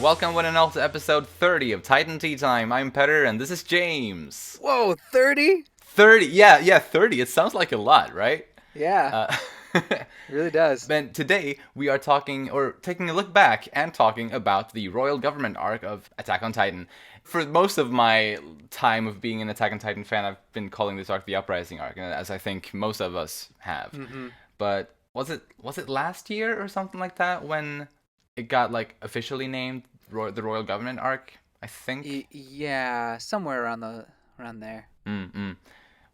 welcome one and all to episode 30 of Titan Teatime. I'm Petter, and this is James. Whoa, 30? 30, yeah, 30. It sounds like a lot, right? Yeah, Uh, it really does. Man, today we are talking, or taking a look back and talking about the Royal Government arc of Attack on Titan. For most of my time of being an Attack on Titan fan, I've been calling this arc the Uprising arc, as I think most of us have. hmm But was it last year or something like that when it got like officially named the Royal Government arc? I think. Yeah, somewhere around there. Mm-mm.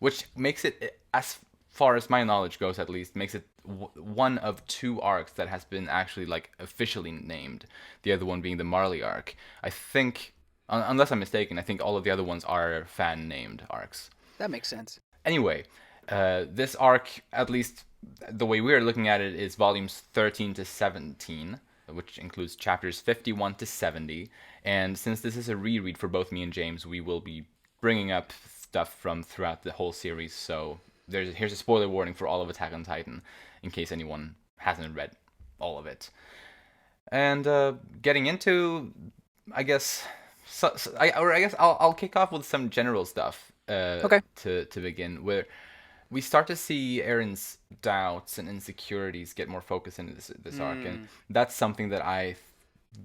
Which makes it, as far as my knowledge goes, at least, makes it one of two arcs that has been actually like officially named. The other one being the Marley arc. I think, unless I'm mistaken, I think all of the other ones are fan named arcs. That makes sense. Anyway, this arc, at least the way we're looking at it, is volumes 13 to 17, which includes chapters 51 to 70. And since this is a reread for both me and James, we will be bringing up stuff from throughout the whole series. So here's a spoiler warning for all of Attack on Titan, in case anyone hasn't read all of it. And getting into, I guess, I guess I'll kick off with some general stuff Okay. to begin, where we start to see Aaron's doubts and insecurities get more focused in this arc, and that's something that I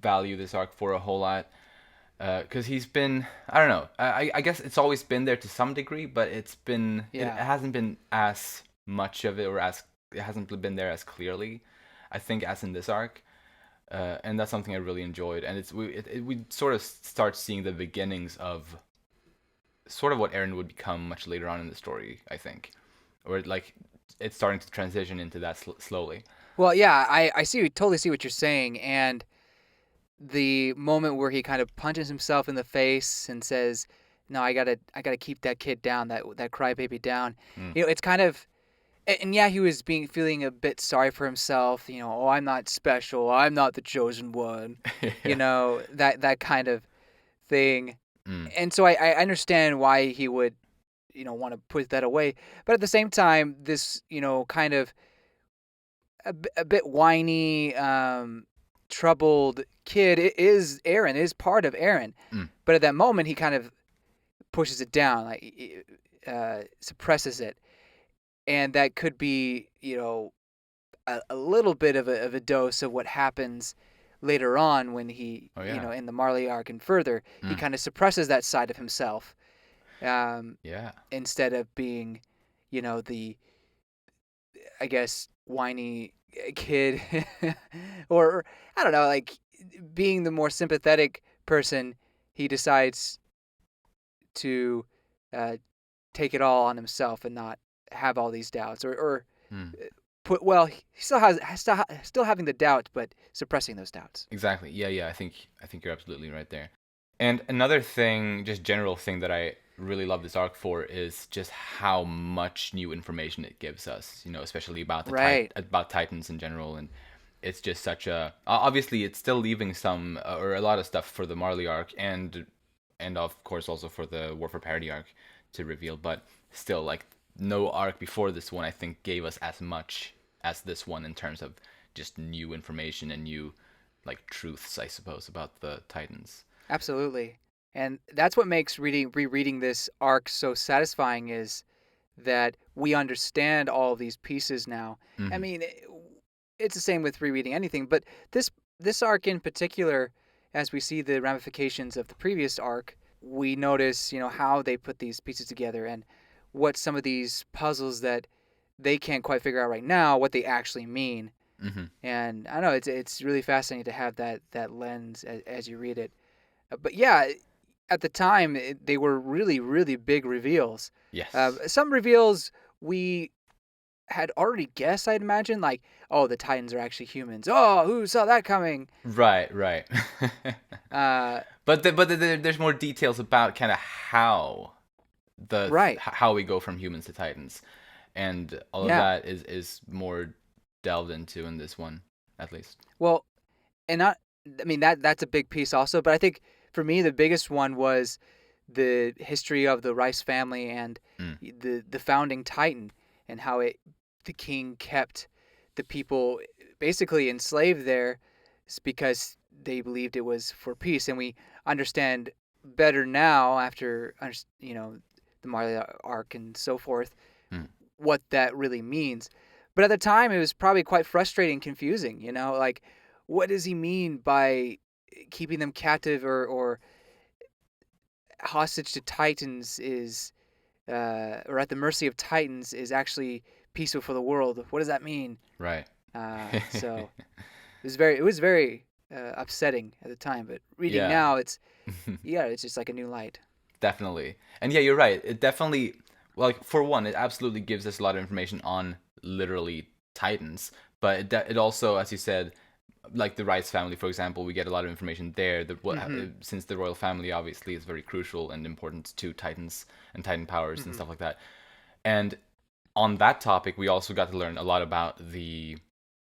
value this arc for a whole lot. Because he's been, I don't know, I guess it's always been there to some degree, but it Yeah. hasn't been as much of it, or as it hasn't been there as clearly, I think, as in this arc. And that's something I really enjoyed, and we sort of start seeing the beginnings of sort of what Eren would become much later on in the story, I think, or like it's starting to transition into that slowly. Well, yeah, I totally see what you're saying, and the moment where he kind of punches himself in the face and says, "No, I gotta keep that kid down, that crybaby down." Mm. It's kind of, and yeah, he was feeling a bit sorry for himself. Oh, I'm not special. I'm not the chosen one. Yeah. That kind of thing. Mm. And so I understand why he would, want to put that away. But at the same time, this, kind of a bit whiny, troubled kid is part of Eren. Mm. But at that moment, he kind of pushes it down, like suppresses it. And that could be, a little bit of a dose of what happens later on when he, Oh yeah. in the Marley arc and further, he Mm. kind of suppresses that side of himself, Yeah. instead of being, the, I guess, whiny kid, or I don't know, like being the more sympathetic person. He decides to uh, take it all on himself and not have all these doubts, or Mm. he still having the doubt, but suppressing those doubts. Exactly. Yeah. I think you're absolutely right there. And another thing, just general thing that I really love this arc for is just how much new information it gives us. Especially about Right. about Titans in general, and it's just such a obviously it's still leaving some or a lot of stuff for the Marley arc, and of course also for the War for Parity arc to reveal, but still, like, no arc before this one I think gave us as much as this one in terms of just new information and new, like, truths, I suppose, about the Titans. Absolutely. And that's what makes rereading this arc so satisfying, is that we understand all of these pieces now. I Hmm. mean, it's the same with rereading anything, but this arc in particular, as we see the ramifications of the previous arc, we notice, how they put these pieces together, and what some of these puzzles that they can't quite figure out right now, what they actually mean. Hmm. And I don't know, it's really fascinating to have that lens as you read it. But yeah, at the time, they were really, really big reveals. Yes. Some reveals we had already guessed, I'd imagine, like, oh, the Titans are actually humans. Oh, who saw that coming? Right. Uh, but there's more details about kind of how right. how we go from humans to Titans, and all of Yeah. that is more delved into in this one, at least. Well, and not, I mean, that's a big piece also, but I think for me the biggest one was the history of the Rice family and Mm. the founding Titan, and how the king kept the people basically enslaved there It's because they believed it was for peace, and we understand better now after the Marley arc and so forth Hmm. what that really means. But at the time, it was probably quite frustrating, confusing. Like what does he mean by keeping them captive or hostage to Titans is or at the mercy of Titans is actually peaceful for the world? What does that mean? Right. So it was very upsetting at the time, but reading Yeah. now, it's just like a new light. Definitely. And yeah, you're right. It definitely, like, for one, it absolutely gives us a lot of information on literally Titans, but it also, as you said, like the Rice family, for example, we get a lot of information there. Mm-hmm. Since the royal family obviously is very crucial and important to Titans and Titan powers and Mm-hmm. stuff like that. And on that topic, we also got to learn a lot about the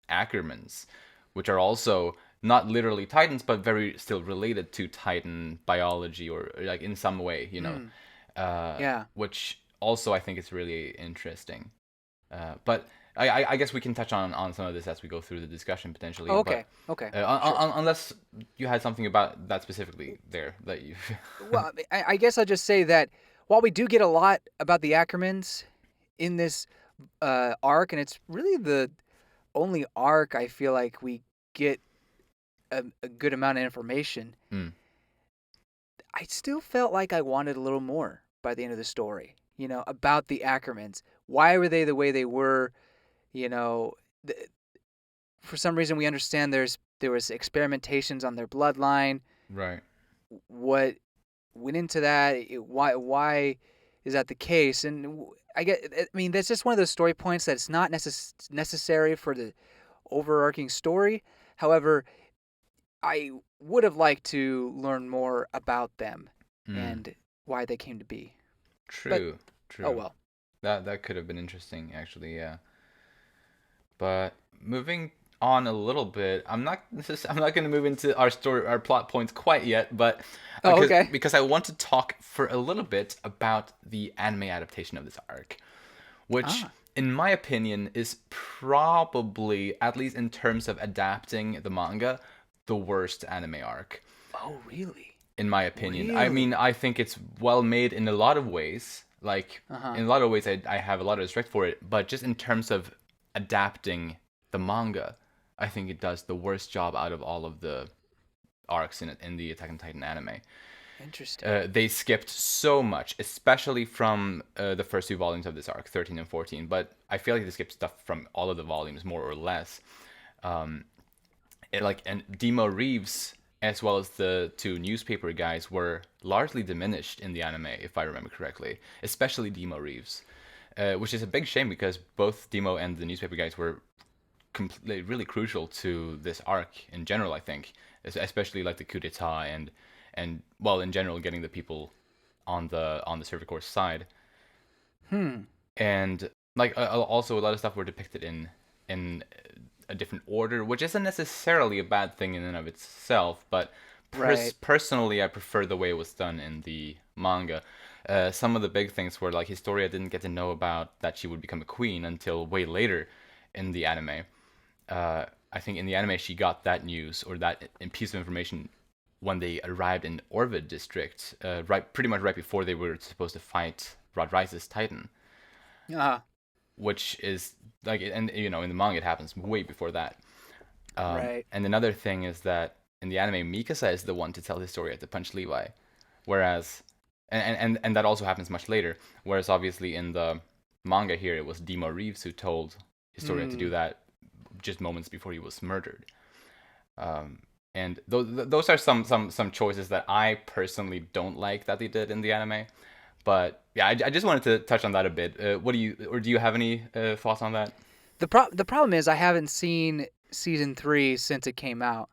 Ackermans, which are also not literally Titans, but very still related to Titan biology or like in some way, Mm. Yeah. which also I think is really interesting. But I guess we can touch on some of this as we go through the discussion potentially. Oh, But okay. Okay. Sure. unless you had something about that specifically there that you. Well, I guess I'll just say that while we do get a lot about the Ackermans in this arc, and it's really the only arc I feel like we get a good amount of information, Mm, I still felt like I wanted a little more by the end of the story, about the Ackermans. Why were they the way they were? You know, th- for some reason we understand there was experimentations on their bloodline. right. What went into that? Why is that the case? And I mean, that's just one of those story points that's not necessary for the overarching story. However, I would have liked to learn more about them Mm, and why they came to be. But true. oh True. well. That could have been interesting actually. Yeah. But moving on a little bit, I'm not going to move into our plot points quite yet, but Oh, okay. because I want to talk for a little bit about the anime adaptation of this arc, which Ah. in my opinion is probably, at least in terms of adapting the manga, the worst anime arc Oh, really? in my opinion. I mean, Really? I think it's well made in a lot of ways. Like, Uh huh. in a lot of ways, I have a lot of respect for it. But just in terms of adapting the manga, I think it does the worst job out of all of the arcs in the Attack on Titan anime. Interesting. They skipped so much, especially from the first two volumes of this arc, 13 and 14. But I feel like they skipped stuff from all of the volumes, more or less. Um, and Demo Reeves as well as the two newspaper guys were largely diminished in the anime, if I remember correctly. Especially Demo Reeves, which is a big shame because both Demo and the newspaper guys were completely really crucial to this arc in general. I think, especially like the coup d'état and well, in general, getting the people on the Servicor's side, Hmm. and like also a lot of stuff were depicted in a different order, which isn't necessarily a bad thing in and of itself, but Right. personally, I prefer the way it was done in the manga. Some of the big things were like Historia didn't get to know about that she would become a queen until way later in the anime. I think in the anime she got that news or that piece of information when they arrived in Orvid district, pretty much right before they were supposed to fight Rod Rice's Titan, Ah. which is like, and in the manga it happens way before that. Right. And another thing is that in the anime, Mikasa is the one to tell Historia to punch Levi, whereas, and that also happens much later. Whereas obviously in the manga here, it was Demo Reeves who told Historia to do Hmm. that just moments before he was murdered. Um, and those are some choices that I personally don't like that they did in the anime. But yeah, I just wanted to touch on that a bit. What do you have any thoughts on that? The problem is I haven't seen season 3 since it came out.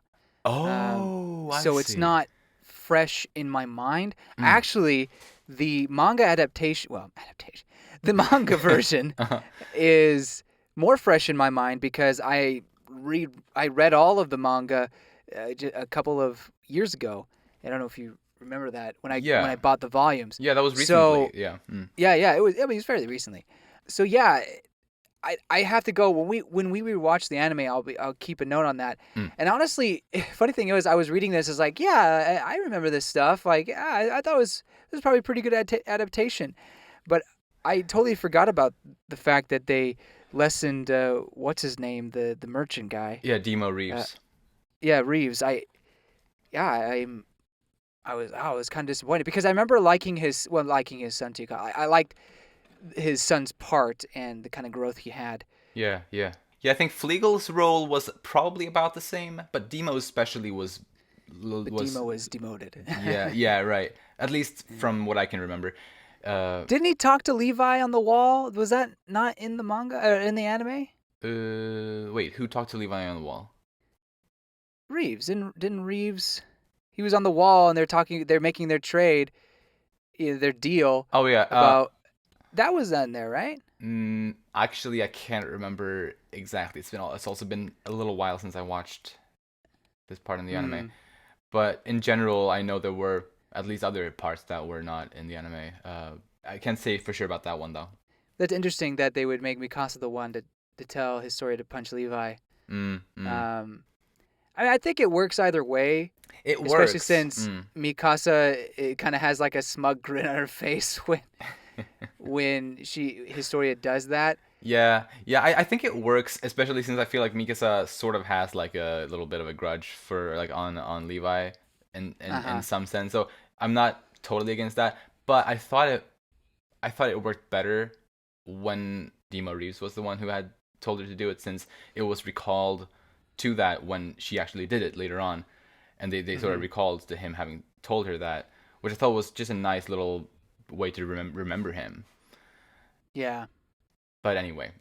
Oh, I So it's see. not fresh in my mind. Mm. Actually, the manga adaptation, the manga version Uh-huh. is more fresh in my mind because I read all of the manga a couple of years ago. I don't know if you remember that when I Yeah. bought the volumes. Yeah, that was recently. So Yeah. Mm. yeah, it was. I mean, it was fairly recently. So yeah, I have to go when we rewatch the anime. I'll keep a note on that. Mm. And honestly, funny thing is, I was reading this. Is like, yeah, I remember this stuff. Like, yeah, I thought it was probably a pretty good adaptation, but I totally forgot about the fact that they lessened what's his name, the merchant guy. Yeah, Demo Uh, Reeves. yeah, Reeves. Yeah, I was kind of disappointed because I remember liking his son too. I liked his son's part and the kind of growth he had. Yeah, yeah. Yeah, I think Fleagel's role was probably about the same, but Demo especially But was Demo was demoted. yeah, yeah, right. At least from what I can remember. Didn't he talk to Levi on the wall? Was that not in the manga or in the anime? Wait, who talked to Levi on the wall? Reeves didn't Reeves? He was on the wall and they're talking. They're making their trade, their deal Oh yeah. about that was done there, right? Actually, I can't remember exactly. It's also been a little while since I watched this part in the anime. Hmm. But in general, I know there were at least other parts that were not in the anime. I can't say for sure about that one though. That's interesting that they would make Mikasa the one to tell his story to punch Levi. Mm, mm. Um, I think it works either way, It especially works. since Mikasa kind of has like a smug grin on her face when Historia does that. Yeah, yeah. I think it works, especially since I feel like Mikasa sort of has like a little bit of a grudge for like on Levi in Uh-huh. some sense. So I'm not totally against that, but I thought it worked better when Dima Reeves was the one who had told her to do it, since it was recalled to that when she actually did it later on, and they sort of Hmm. recalled to him having told her that, which I thought was just a nice little way to remember him. Yeah. But anyway,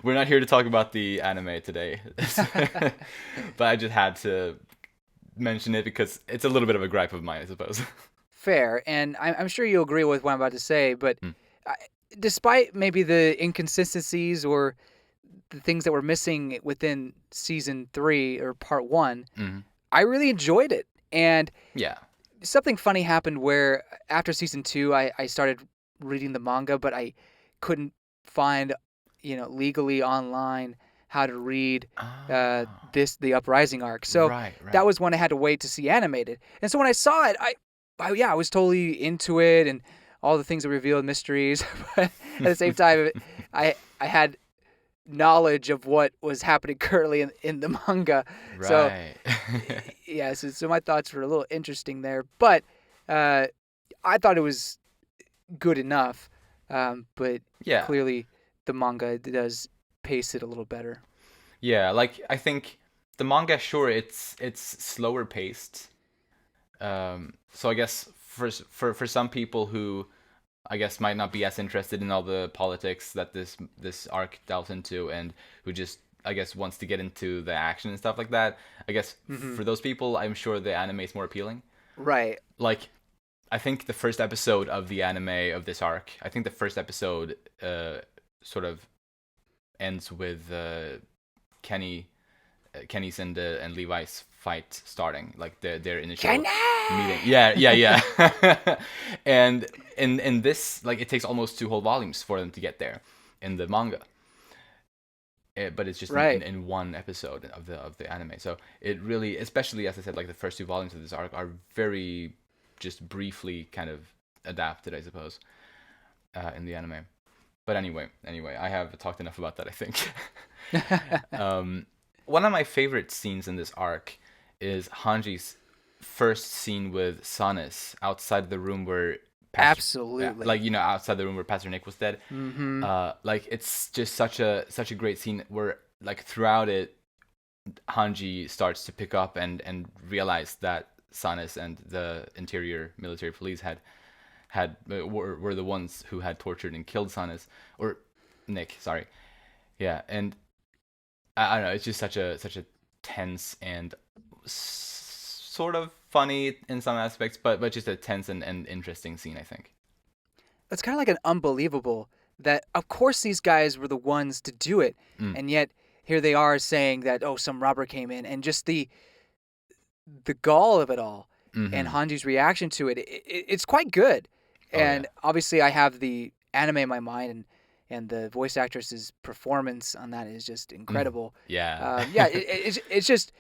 we're not here to talk about the anime today. But I just had to mention it because it's a little bit of a gripe of mine, I suppose. Fair, and I'm sure you'll agree with what I'm about to say, but Mm, I, despite maybe the inconsistencies or the things that were missing within season 3 or part 1, mhm. I really enjoyed it. And Yeah. something funny happened where after season 2 I started reading the manga, but I couldn't find, legally online how to read Ah, the Uprising arc. So right, that right. was when I had to wait to see animated. And so when I saw it, yeah, I was totally into it and all the things that revealed mysteries. But at the same time, I had knowledge of what was happening currently in the manga. So Right. yeah, so my thoughts were a little interesting there, but uh, I thought it was good enough. But Yeah. clearly, the manga does pace it a little better. Yeah, like I think the manga, sure, it's slower paced. So I guess for some people who I guess might not be as interested in all the politics that this arc delves into, and who just I guess wants to get into the action and stuff like that. I guess Hmm. for those people, I'm sure the anime is more appealing. Right. Like I think the first episode of the anime of this arc, I think the first episode sort of ends with Kenny, Kenny's and Levi's fight starting, like their initial Kenny! meeting. Yeah, yeah, yeah. And in this, like, it takes almost 2 whole volumes for them to get there in the manga. But it's just Right. in one episode of the anime. So it really, especially as I said, like the first 2 volumes of this arc are very just briefly kind of adapted, I suppose, in the anime. But anyway, I have talked enough about that, I think. um, One of my favorite scenes in this arc is Hanji's first scene with Sanis outside the room where Pastor, Absolutely. like outside the room where Pastor Nick was dead. Hmm. Like it's just such a great scene where like throughout it, Hanji starts to pick up and realize that Sanis and the interior military police were the ones who had tortured and killed Sanis, or Nick, sorry. Yeah, and I don't know. It's just such a tense and sort of funny in some aspects, but just a tense and interesting scene, I think. It's kind of like an unbelievable that, of course, these guys were the ones to do it, Mm, and yet here they are saying that, oh, some robber came in, and just the gall of it all, and mm-hmm. Hanji's reaction to it, it's quite good. Oh yeah. And obviously, I have the anime in my mind, and and the voice actress's performance on that is just incredible. Yeah. Yeah, it's just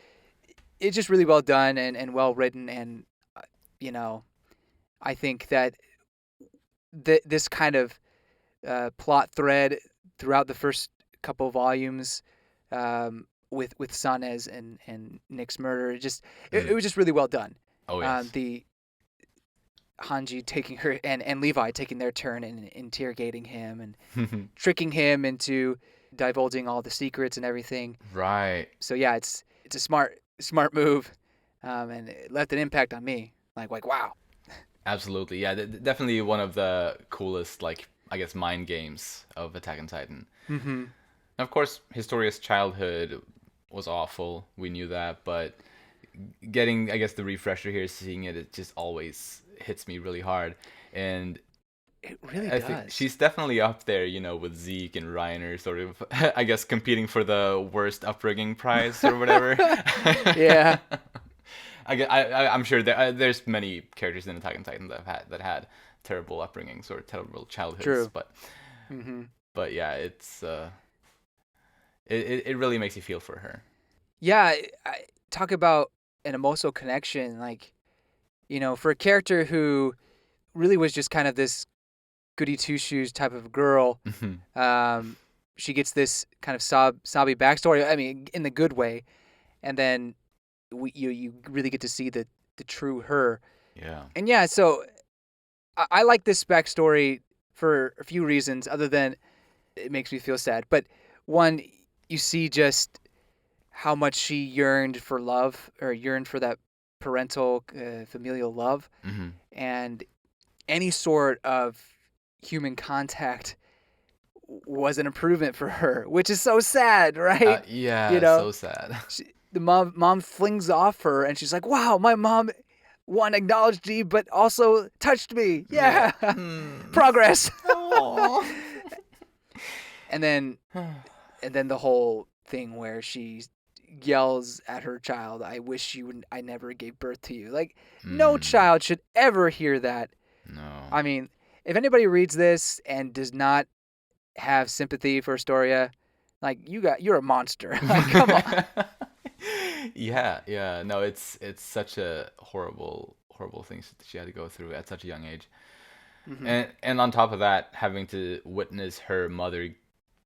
really well done and well written, and you know, I think that this kind of plot thread throughout the first couple volumes, with Sanez and Nick's murder, it was just really well done. Oh yes. The Hanji taking her and Levi taking their turn and interrogating him and tricking him into divulging all the secrets and everything. Right. So yeah, it's a smart move, and it left an impact on me. Like wow. Absolutely. Yeah, definitely one of the coolest, like, I guess, mind games of Attack on Titan. Mm-hmm. Of course, Historia's childhood was awful. We knew that, but getting, I guess, the refresher here, seeing it just always hits me really hard. And It really I think does. she's definitely up there, with Zeke and Reiner, sort of, I guess, competing for the worst upbringing prize or whatever. Yeah. I'm sure there's many characters in Attack on Titan that had terrible upbringings or terrible childhoods. True. But Mm-hmm. but yeah, it's it really makes you feel for her. Yeah, I talk about an emotional connection. Like, for a character who really was just kind of this goody two shoes type of girl, she gets this kind of sobby backstory. I mean, in the good way, and then you really get to see the true her. Yeah. And yeah, so I like this backstory for a few reasons, other than it makes me feel sad. But one, you see just how much she yearned for love, or yearned for that parental, familial love, Mm-hmm. and any sort of human contact was an improvement for her, which is so sad, right? Yeah, so sad. The mom flings off her, and she's like, "Wow, my mom, one, acknowledged me, but also touched me. Yeah, progress." And then the whole thing where she yells at her child, I never gave birth to you." Like, no child should ever hear that. No. I mean, if anybody reads this and does not have sympathy for Astoria, like, you're a monster. Like, come on. Yeah. No, it's such a horrible thing she had to go through at such a young age. Mm-hmm. And on top of that, having to witness her mother,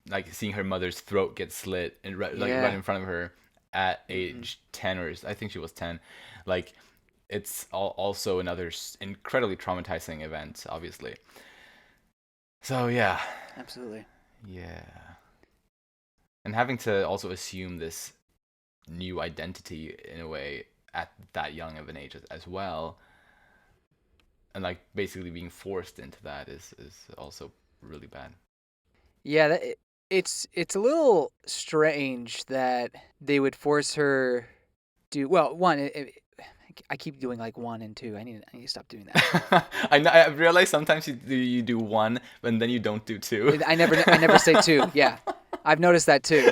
like seeing her mother's throat get slit and right in front of her at age 10, or I think she was 10. Like, it's also another incredibly traumatizing event, obviously. So yeah. Absolutely. Yeah. And having to also assume this new identity in a way at that young of an age as well, and like basically being forced into that is also really bad. Yeah, it's a little strange that they would force her to. Well, one, I keep doing like 1 and 2. I need to stop doing that. I realize sometimes you do 1, and then you don't do 2. I never say 2. Yeah, I've noticed that too.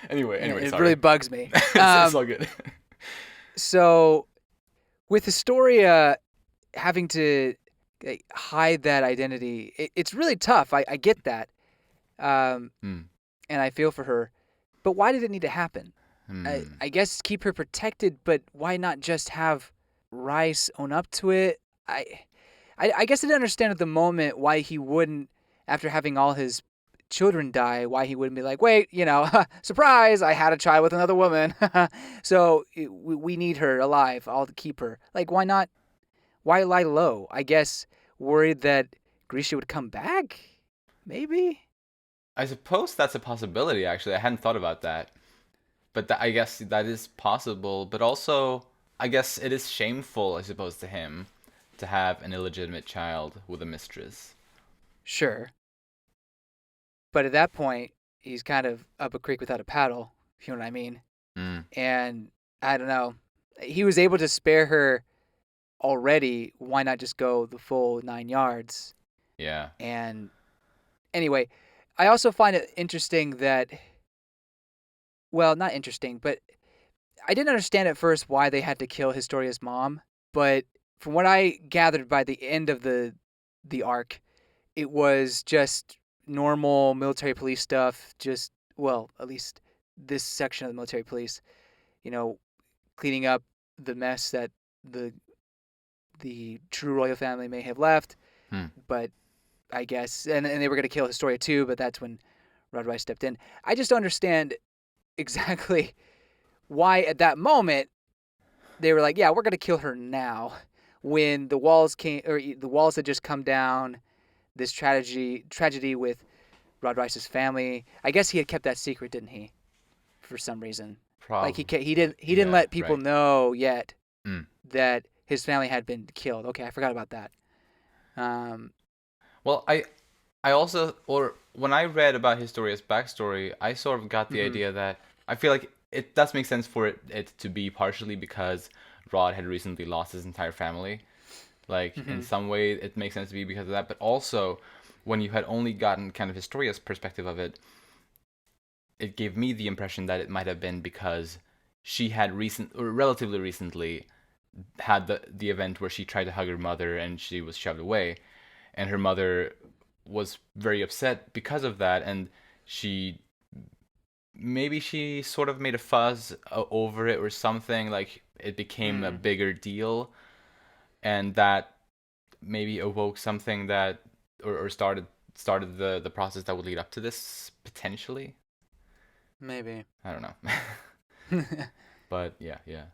Anyway, it sorry. really bugs me. It's all good. So, with Historia having to hide that identity, it's really tough. I get that, and I feel for her. But why did it need to happen? I guess keep her protected, but why not just have Rice own up to it? I guess I didn't understand at the moment why he wouldn't, after having all his children die, why he wouldn't be like, wait, surprise, I had a child with another woman. So we need her alive. I'll keep her. Like, why not? Why lie low? I guess worried that Grisha would come back? Maybe? I suppose that's a possibility, actually. I hadn't thought about that. But I guess that is possible. But also, I guess it is shameful, I suppose, to him to have an illegitimate child with a mistress. Sure. But at that point, he's kind of up a creek without a paddle, if you know what I mean. And I don't know. He was able to spare her already. Why not just go the full 9 yards? Yeah. And anyway, I also find it interesting that, well, not interesting, but I didn't understand at first why they had to kill Historia's mom. But from what I gathered by the end of the arc, it was just normal military police stuff. Just well, at least this section of the military police, you know, cleaning up the mess that the the true royal family may have left. Hmm. But I guess, and they were going to kill Historia too, but that's when Rod Rice stepped in. I just don't understand exactly why at that moment they were like, yeah, we're going to kill her now. When the walls came, or the walls had just come down, this tragedy with Rod Rice's family. I guess he had kept that secret, didn't he? For some reason, like Probably. he didn't Yeah. let people Right. know yet Mm. that his family had been killed. Okay, I forgot about that. Um, Well, I also, or when I read about Historia's backstory, I sort of got the mhm, idea that I feel like it does make sense for it to be partially because Rod had recently lost his entire family. Like in mhm, some way, it makes sense to be because of that. But also, when you had only gotten kind of Historia's perspective of it, it gave me the impression that it might have been because she had recent or relatively recently had the event where she tried to hug her mother and she was shoved away, and her mother was very upset because of that, and she maybe she sort of made a fuss over it or something, like it became a mm, bigger deal, and that maybe awoke something that or started the process that would lead up to this potentially. maybe. I don't know. But yeah, yeah.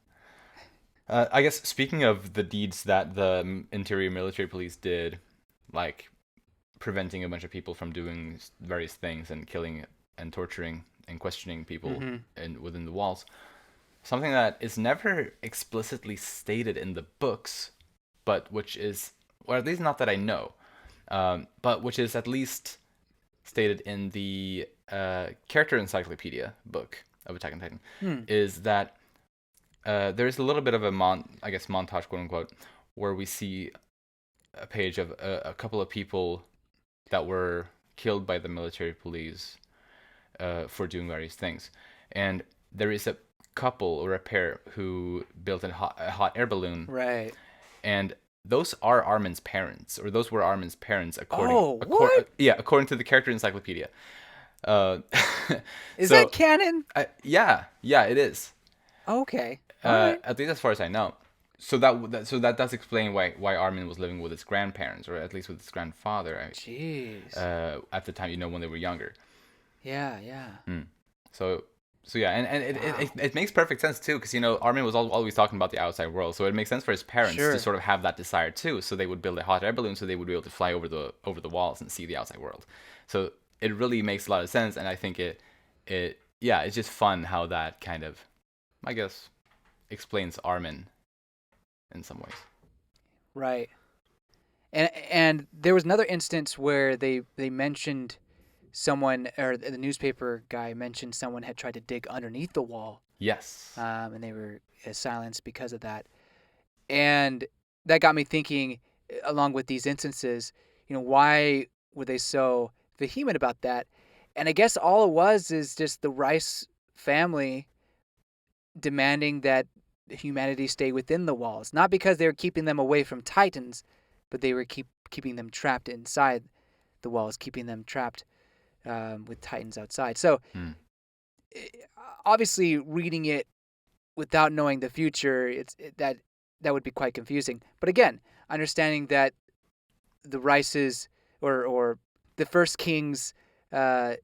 I guess speaking of the deeds that the interior military police did, like preventing a bunch of people from doing various things and killing and torturing and questioning people Mhm. within the walls, something that is never explicitly stated in the books, but which is, or at least not that I know, but which is at least stated in the character encyclopedia book of Attack on Titan, Hmm. is that there's a little bit of a I guess montage, quote unquote, where we see a page of a couple of people that were killed by the military police for doing various things, and there is a couple or a pair who built a hot air balloon, Right. and those are Armin's parents, or those were Armin's parents, Oh, what? according to the character encyclopedia. Uh, Is that so canon? yeah, yeah, it is. Okay. All right. At least as far as I know. So that does explain why Armin was living with his grandparents, or at least with his grandfather, Jeez. at the time, when they were younger. Yeah, yeah. Mm. So yeah, and Wow. it makes perfect sense too, because Armin was always talking about the outside world, so it makes sense for his parents to Sure. sort of have that desire too. So they would build a hot air balloon, so they would be able to fly over the walls and see the outside world. So it really makes a lot of sense, and I think it yeah, it's just fun how that kind of, I guess, explains Armin in some ways. Right. And there was another instance where they mentioned someone, or the newspaper guy mentioned someone had tried to dig underneath the wall, Yes. and they were silenced because of that. And that got me thinking, along with these instances, why were they so vehement about that? And I guess all it was is just the Rice family demanding that humanity stay within the walls, not because they were keeping them away from Titans, but they were keeping them trapped inside the walls, keeping them trapped with Titans outside. So Hmm. eh, obviously, reading it without knowing the future, that would be quite confusing. But again, understanding that the Rice's, or the first king's, uh,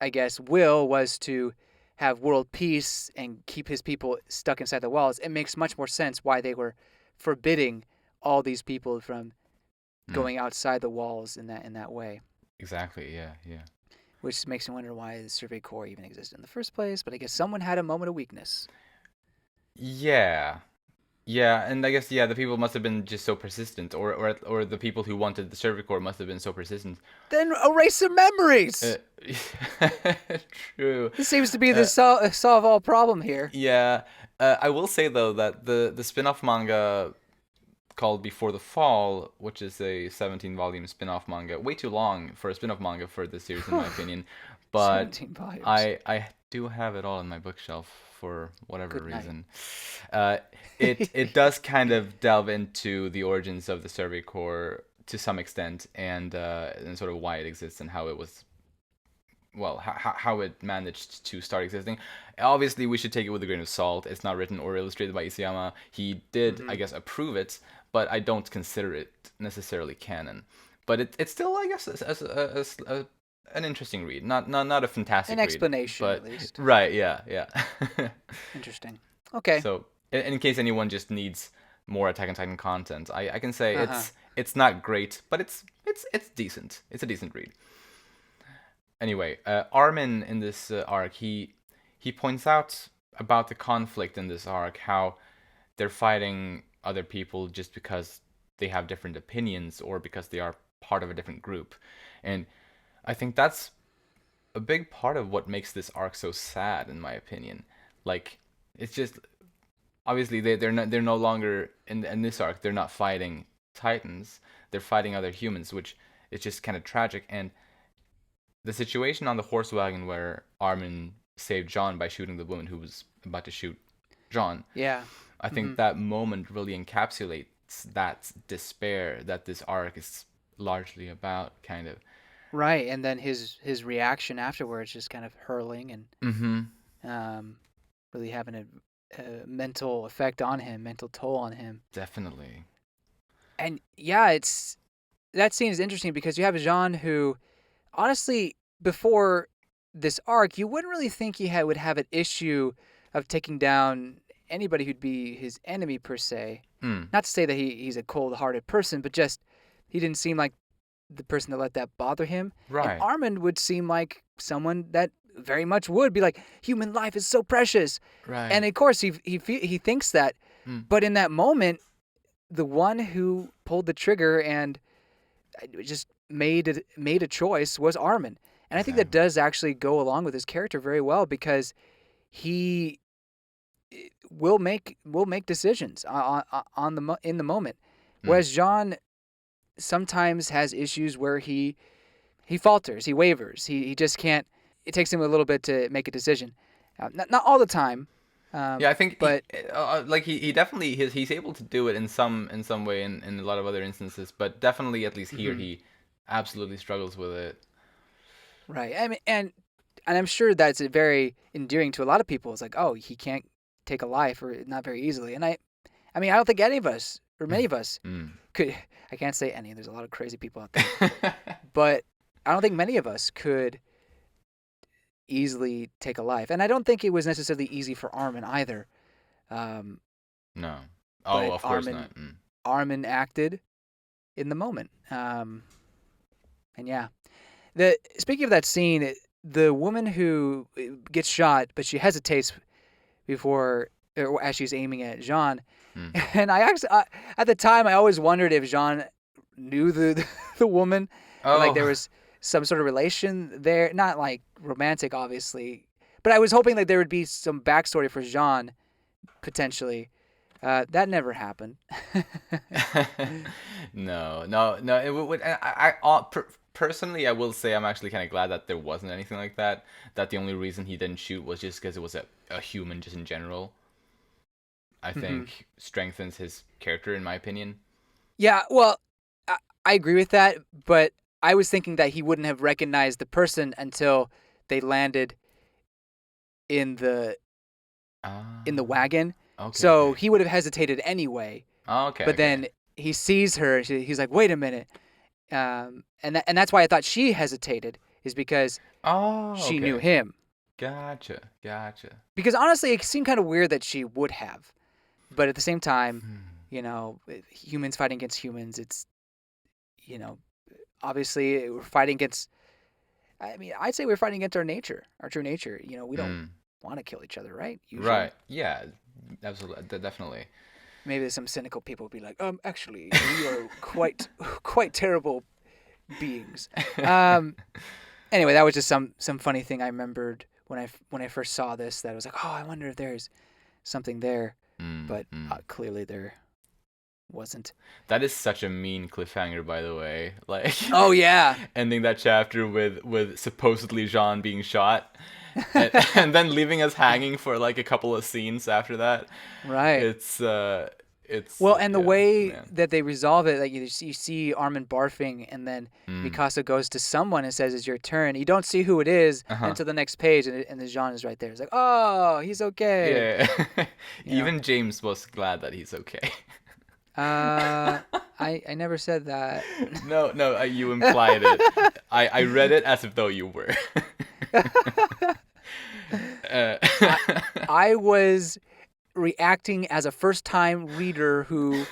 I guess, will was to have world peace and keep his people stuck inside the walls. It makes much more sense why they were forbidding all these people from Hmm. going outside the walls in that way. Exactly. Yeah. Yeah. Which makes me wonder why the Survey Corps even existed in the first place. But I guess someone had a moment of weakness. Yeah. Yeah, and I guess the people must have been just so persistent, or the people who wanted the Survey Corps must have been so persistent. Then erase their Uh, memories. True. This seems to be the Uh, solve all problem here. yeah. I will say though that the spin-off manga called Before the Fall, which is a 17-volume spin-off manga, way too long for a spin-off manga for this series in my opinion, but 17 volumes. I do have it all on my bookshelf for whatever Good night. reason. Uh, it does kind of delve into the origins of the Survey Corps to some extent, and sort of why it exists and how it was, well, how it managed to start existing. Obviously, we should take it with a grain of salt. It's not written or illustrated by Isayama. He did, I guess, approve it, but I don't consider it necessarily canon. But it's still, I guess, an interesting read. Not a fantastic An read, explanation, but at least. right, yeah, yeah. Interesting. Okay. So, in case anyone just needs more Attack on Titan content, I can say Uh-huh. it's not great, but it's decent. It's a decent read. Anyway, Armin in this arc, he points out about the conflict in this arc, how they're fighting other people just because they have different opinions or because they are part of a different group. And I think that's a big part of what makes this arc so sad, in my opinion. Like, it's just, obviously they're no longer in this arc. They're not fighting Titans. They're fighting other humans, which is just kind of tragic. And the situation on the horse wagon where Armin saved John by shooting the woman who was about to shoot John. Yeah. I think that moment really encapsulates that despair that this arc is largely about, kind of. Right, and then his reaction afterwards, just kind of hurling and really having a mental effect on him, mental toll on him. Definitely. And yeah, that scene is interesting because you have Jean who, honestly, before this arc, you wouldn't really think he would have an issue of taking down anybody who'd be his enemy per se. Not to say that he's a cold-hearted person, but just he didn't seem like the person that let that bother him. Right. And Armin would seem like someone that very much would be like, human life is so precious. Right. And of course he thinks that, but in that moment, the one who pulled the trigger and just made a choice was Armin. And I think that does actually go along with his character very well because he will make decisions in the moment, whereas Jean sometimes has issues where he falters, he wavers, he just can't. It takes him a little bit to make a decision, not all the time. Yeah, I think, but he definitely he's able to do it in some way in a lot of other instances, but definitely at least here he absolutely struggles with it. Right. I mean, and I'm sure that's very endearing to a lot of people. It's like, oh, he can't take a life or not very easily. And I mean, I don't think any of us or many of us could. I can't say any. There's a lot of crazy people out there, but I don't think many of us could easily take a life. And I don't think it was necessarily easy for Armin either. No. Oh, of course not. Armin acted in the moment. And yeah. Speaking of that scene, the woman who gets shot, but she hesitates before, or as she's aiming at Jean. And I actually, at the time, I always wondered if Jean knew the woman. Oh. Like there was some sort of relation there, not like romantic, obviously, but I was hoping that there would be some backstory for Jean, potentially. That never happened. No. It would. Personally, I will say I'm actually kind of glad that there wasn't anything like that. That the only reason he didn't shoot was just because it was a human, just in general. I think strengthens his character, in my opinion. Yeah, well, I agree with that, but I was thinking that he wouldn't have recognized the person until they landed in the wagon. Okay, so he would have hesitated anyway. Okay. But then he sees her. He's like, "Wait a minute," and that's why I thought she hesitated, is because she knew him. Gotcha. Because honestly, it seemed kind of weird that she would have, but at the same time, humans fighting against humans. It's, obviously we're fighting against. I mean, I'd say we're fighting against our nature, our true nature. We don't want to kill each other, right? Usually. Right. Yeah. Absolutely. Definitely. Maybe there's some cynical people who be like, actually, we are quite terrible beings. Anyway, that was just some funny thing I remembered when I first saw this. That I was like, oh, I wonder if there's something there, but clearly there wasn't. That is such a mean cliffhanger, by the way. Like, oh yeah, ending that chapter with supposedly Jean being shot, and then leaving us hanging for like a couple of scenes after that. Right. It's It's Well, and the yeah, way man. that they resolve it, like you see Armin barfing, and then Mm. Mikasa goes to someone and says, "It's your turn." You don't see who it is Uh-huh. until the next page, and the Jean is right there. It's like, "Oh, he's okay." Yeah. You know. Even James was glad that he's okay. Uh, I never said that. No, no, you implied it. I read it as if though you were. uh, I I was reacting as a first time reader who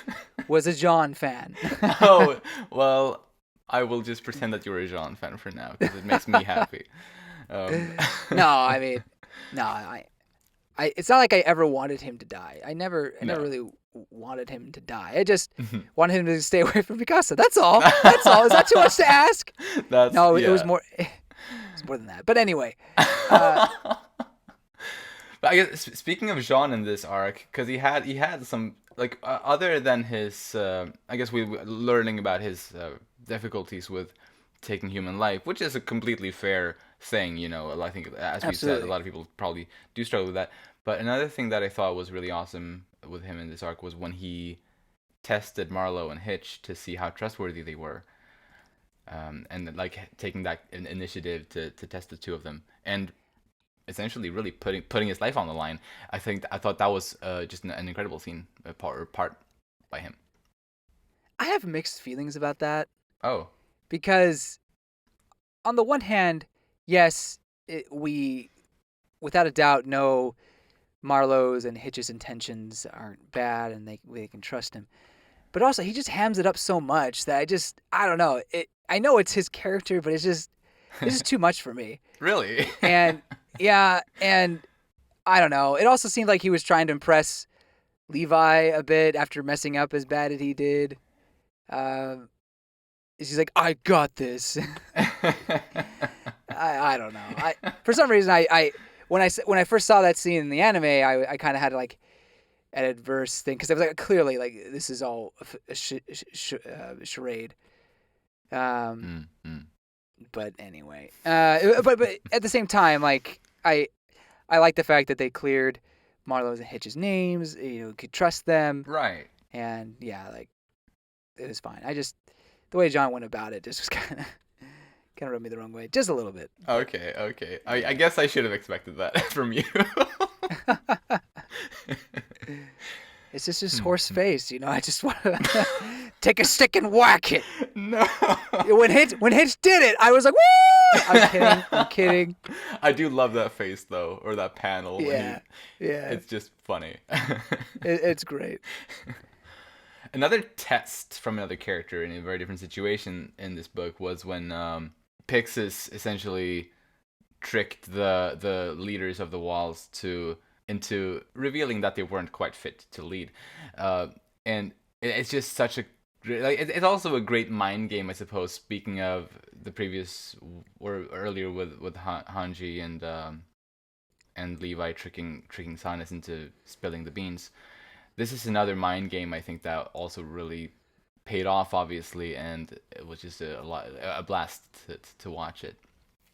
was a Jean fan. oh, well, I will just pretend that you're a Jean fan for now because it makes me happy. Um, No, I mean, no, I it's not like I ever wanted him to die. I never no. really wanted him to die. I just wanted him to stay away from Picasso. That's all. That's all. Is that too much to ask? That's No, it was yeah. more. It was more than that. But anyway, uh, But I guess speaking of Jean in this arc, because he had some like other than his I guess we learning about his difficulties with taking human life, which is a completely fair thing, you know. I think as we said, a absolutely. lot of people probably do struggle with that. But another thing that I thought was really awesome with him in this arc was when he tested Marlowe and Hitch to see how trustworthy they were, and like taking that initiative to test the two of them, and essentially really putting his life on the line. I thought that was just an incredible scene, part by him. I have mixed feelings about that Oh, because on the one hand, yes, we without a doubt know Marlowe's and Hitch's intentions aren't bad, and they can trust him. But also, he just hams it up so much that I don't know. I know it's his character, but it's just too much for me. really? And yeah, and I don't know. It also seemed like he was trying to impress Levi a bit after messing up as bad as he did. Um, she's like, "I got this." I don't know. For some reason when I first saw that scene in the anime, I kind of had like an adverse thing because I was like, clearly like this is all a charade. Um, Mm, mm. but anyway, but at the same time, like I like the fact that they cleared Marlowe's and Hitch's names. You know, could trust them, Right. and yeah, like it was fine. I just the way John went about it just was kind of rubbed me the wrong way, just a little bit. But Okay. Okay. I yeah. guess I should have expected that from you. It's just his Hmm, horse hmm. face, you know. I just want to take a stick and whack it. No. When Hitch did it, I was like, "Woo!" I'm kidding. I'm kidding. I do love that face though, or that panel when he. Yeah, yeah. It's just funny. It's great. Another test from another character in a very different situation in this book was when Pixis essentially tricked the leaders of the Walls into revealing that they weren't quite fit to lead, and it's just such a like it's also a great mind game, I suppose. Speaking of the previous or earlier with Hanji and Levi tricking Sinus into spilling the beans. This is another mind game I think that also really paid off, obviously, and it was just a blast to watch it.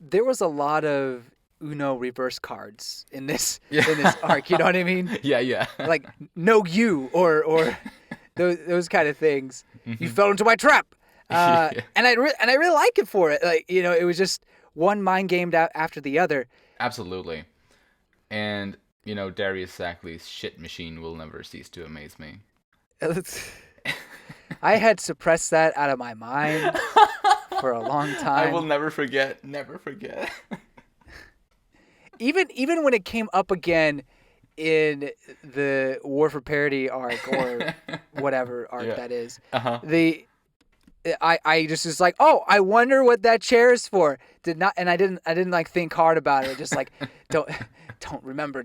There was a lot of Uno reverse cards Yeah, in this arc. You know what I mean? yeah, yeah. Like no you or those kind of things. You Mhm. fell into my trap. Yeah, And I really like it for it. Like you know, it was just one mind gamed out after the other. absolutely. And Darius Sackley's shit machine will never cease to amaze me. I had suppressed that out of my mind for a long I will time. never forget. Never forget. Even when it came up again in the War for Parody arc or whatever arc Yeah. that is, Uh huh. the I just was like, oh, I wonder what that chair is for. Did not, and I didn't like think hard about it. Just like don't don't remember.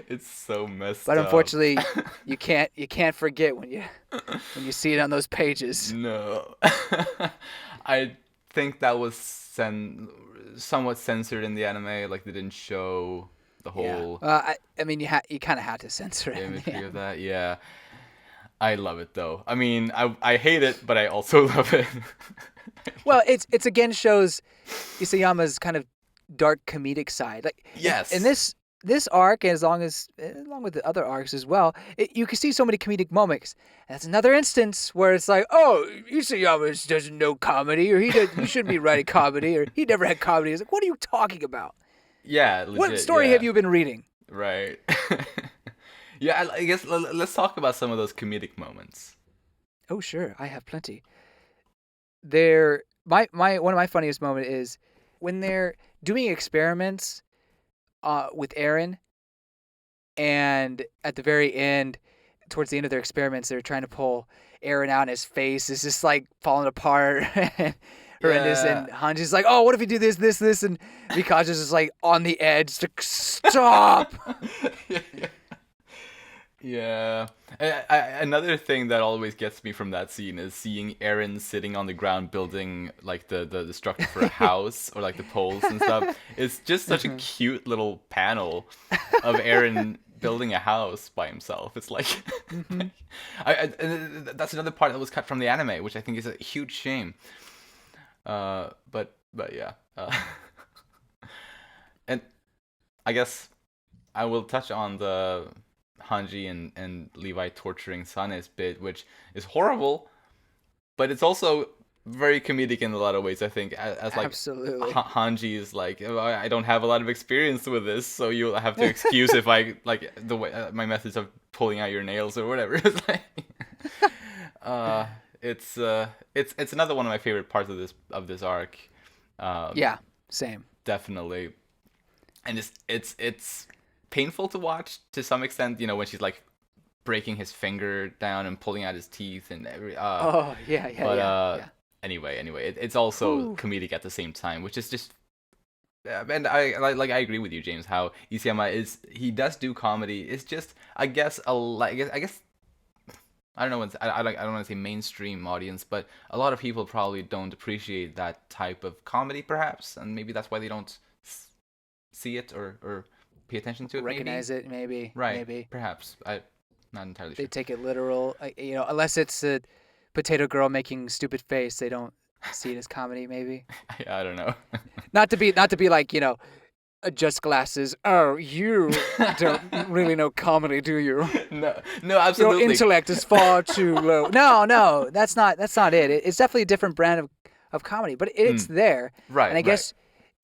It's so messed But up. unfortunately, you can't forget when you see it on those pages. No. I think that was somewhat censored in the anime. Like they didn't show the Yeah. whole I mean, you kind of had to censor it in the imagery of end. that. Yeah. I love it though. I mean, I hate it, but I also love it. Well, it's again shows Isayama's kind of dark comedic side. Like in Yes. this this arc, along with the other arcs as well, you can see so many comedic moments. And that's another instance where it's like, oh, Isayama doesn't know comedy, or he shouldn't be writing comedy, or he never had comedy. It's like, what are you talking about? Yeah, What legit. story have Yeah, you been reading? right. Yeah, I guess let's talk about some of those comedic moments. Oh, sure, I have plenty. My one of my funniest moment is when they're doing experiments with Aaron, and at the very end, towards the end of their experiments, they're trying to pull Aaron out, and his face is just like falling apart and horrendous. Yeah. And Hanji's like, "Oh, what if you do this?" And Mikazu's just like on the edge to stop. Yeah. Another thing that always gets me from that scene is seeing Aaron sitting on the ground building like the structure for a house or like the poles and stuff. It's just such a cute little panel of Aaron building a house by himself. It's like, that's another part that was cut from the anime, which I think is a huge shame. But yeah. And I guess I will touch on the Hanji and Levi torturing Sane's bit, which is horrible, but it's also very comedic in a lot of ways. I think as like Absolutely. Hanji is like, "Oh, I don't have a lot of experience with this, so you'll have to excuse if I like the way my methods of pulling out your nails or whatever." It's like, it's another one of my favorite parts of this arc. Yeah, same. Definitely, and it's painful to watch to some extent. You know, when she's like breaking his finger down and pulling out his teeth and every. Oh yeah. But anyway, it's also Ooh. comedic at the same time, which is just. And I agree with you, James. How Isayama he does do comedy. It's just I guess I guess I don't know. I don't want to say mainstream audience, but a lot of people probably don't appreciate that type of comedy, perhaps, and maybe that's why they don't see it or pay attention to it. Recognize it, maybe. Right? Maybe Perhaps. I'm not entirely they sure. take it literal. Unless it's a potato girl making stupid face, they don't see it as comedy. Maybe I don't know. not to be like adjust glasses. Oh, you don't really know comedy, do you? No, Your absolutely. intellect is far too low. No, that's not it. It's definitely a different brand of comedy, but it's there. Right. And I right. guess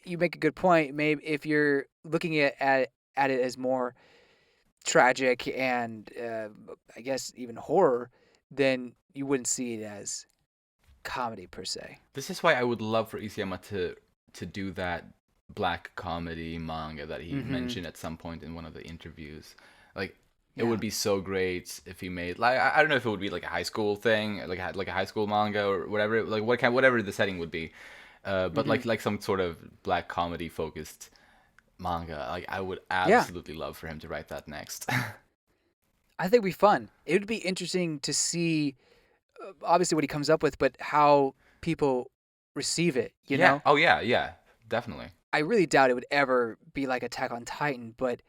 you make a good point. Maybe if you're looking at it as more tragic and I guess even horror, then you wouldn't see it as comedy per se. This is why I would love for Isayama to do that black comedy manga that he mentioned at some point in one of the interviews. Like it would be so great if he made like I don't know if it would be like a high school thing, like a high school manga or whatever, like whatever the setting would be. But like some sort of black comedy focused manga. Like I would absolutely love for him to write that next. I think it'd be fun. It would be interesting to see, obviously, what he comes up with, but how people receive it. You know? Oh yeah, definitely. I really doubt it would ever be like Attack on Titan, but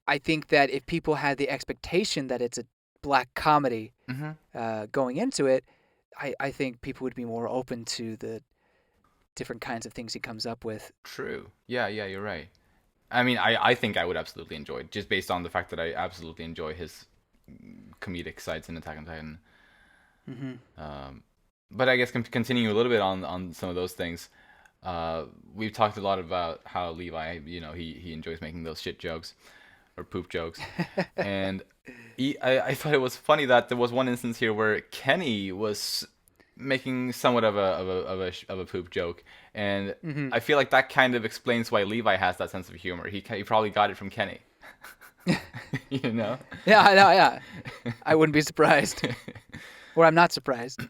I think that if people had the expectation that it's a black comedy going into it, I think people would be more open to the different kinds of things he comes up with. True. Yeah, you're right. I mean, I think I would absolutely enjoy it, just based on the fact that I absolutely enjoy his comedic sides in Attack on Titan. But I guess continuing a little bit on some of those things, we've talked a lot about how Levi, he enjoys making those shit jokes or poop jokes, and I thought it was funny that there was one instance here where Kenny was making somewhat of a poop joke, and I feel like that kind of explains why Levi has that sense of humor. He probably got it from Kenny. you know? Yeah, I know. Yeah, I wouldn't be surprised, or I'm not surprised.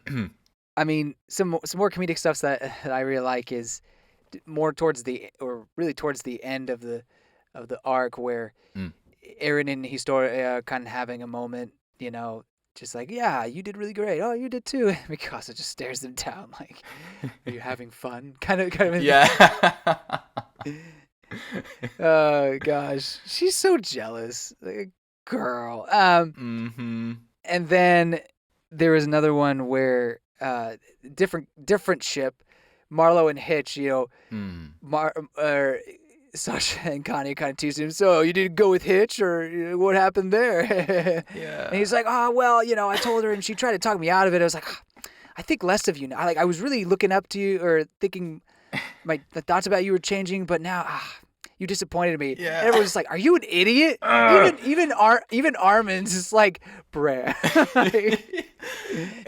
I mean, some more comedic stuff that I really like is more towards the end of the arc where Eren and Historia are kind of having a moment, just like, yeah, you did really great. Oh, you did too. Mikasa just stares them down like, are you having fun? Kind of. Yeah. Oh gosh, she's so jealous, like a girl. And then there was another one where different ship, Marlowe and Hitch. Sasha and Kanye kind of teased him. So you didn't go with Hitch, or what happened there? Yeah. And he's like, oh well, I told her, and she tried to talk me out of it. I was like, I think less of you now. I was really looking up to you, or thinking the thoughts about you were changing, but now you disappointed me. Yeah. And everyone's just like, are you an idiot? Even Armin's just like, bruh.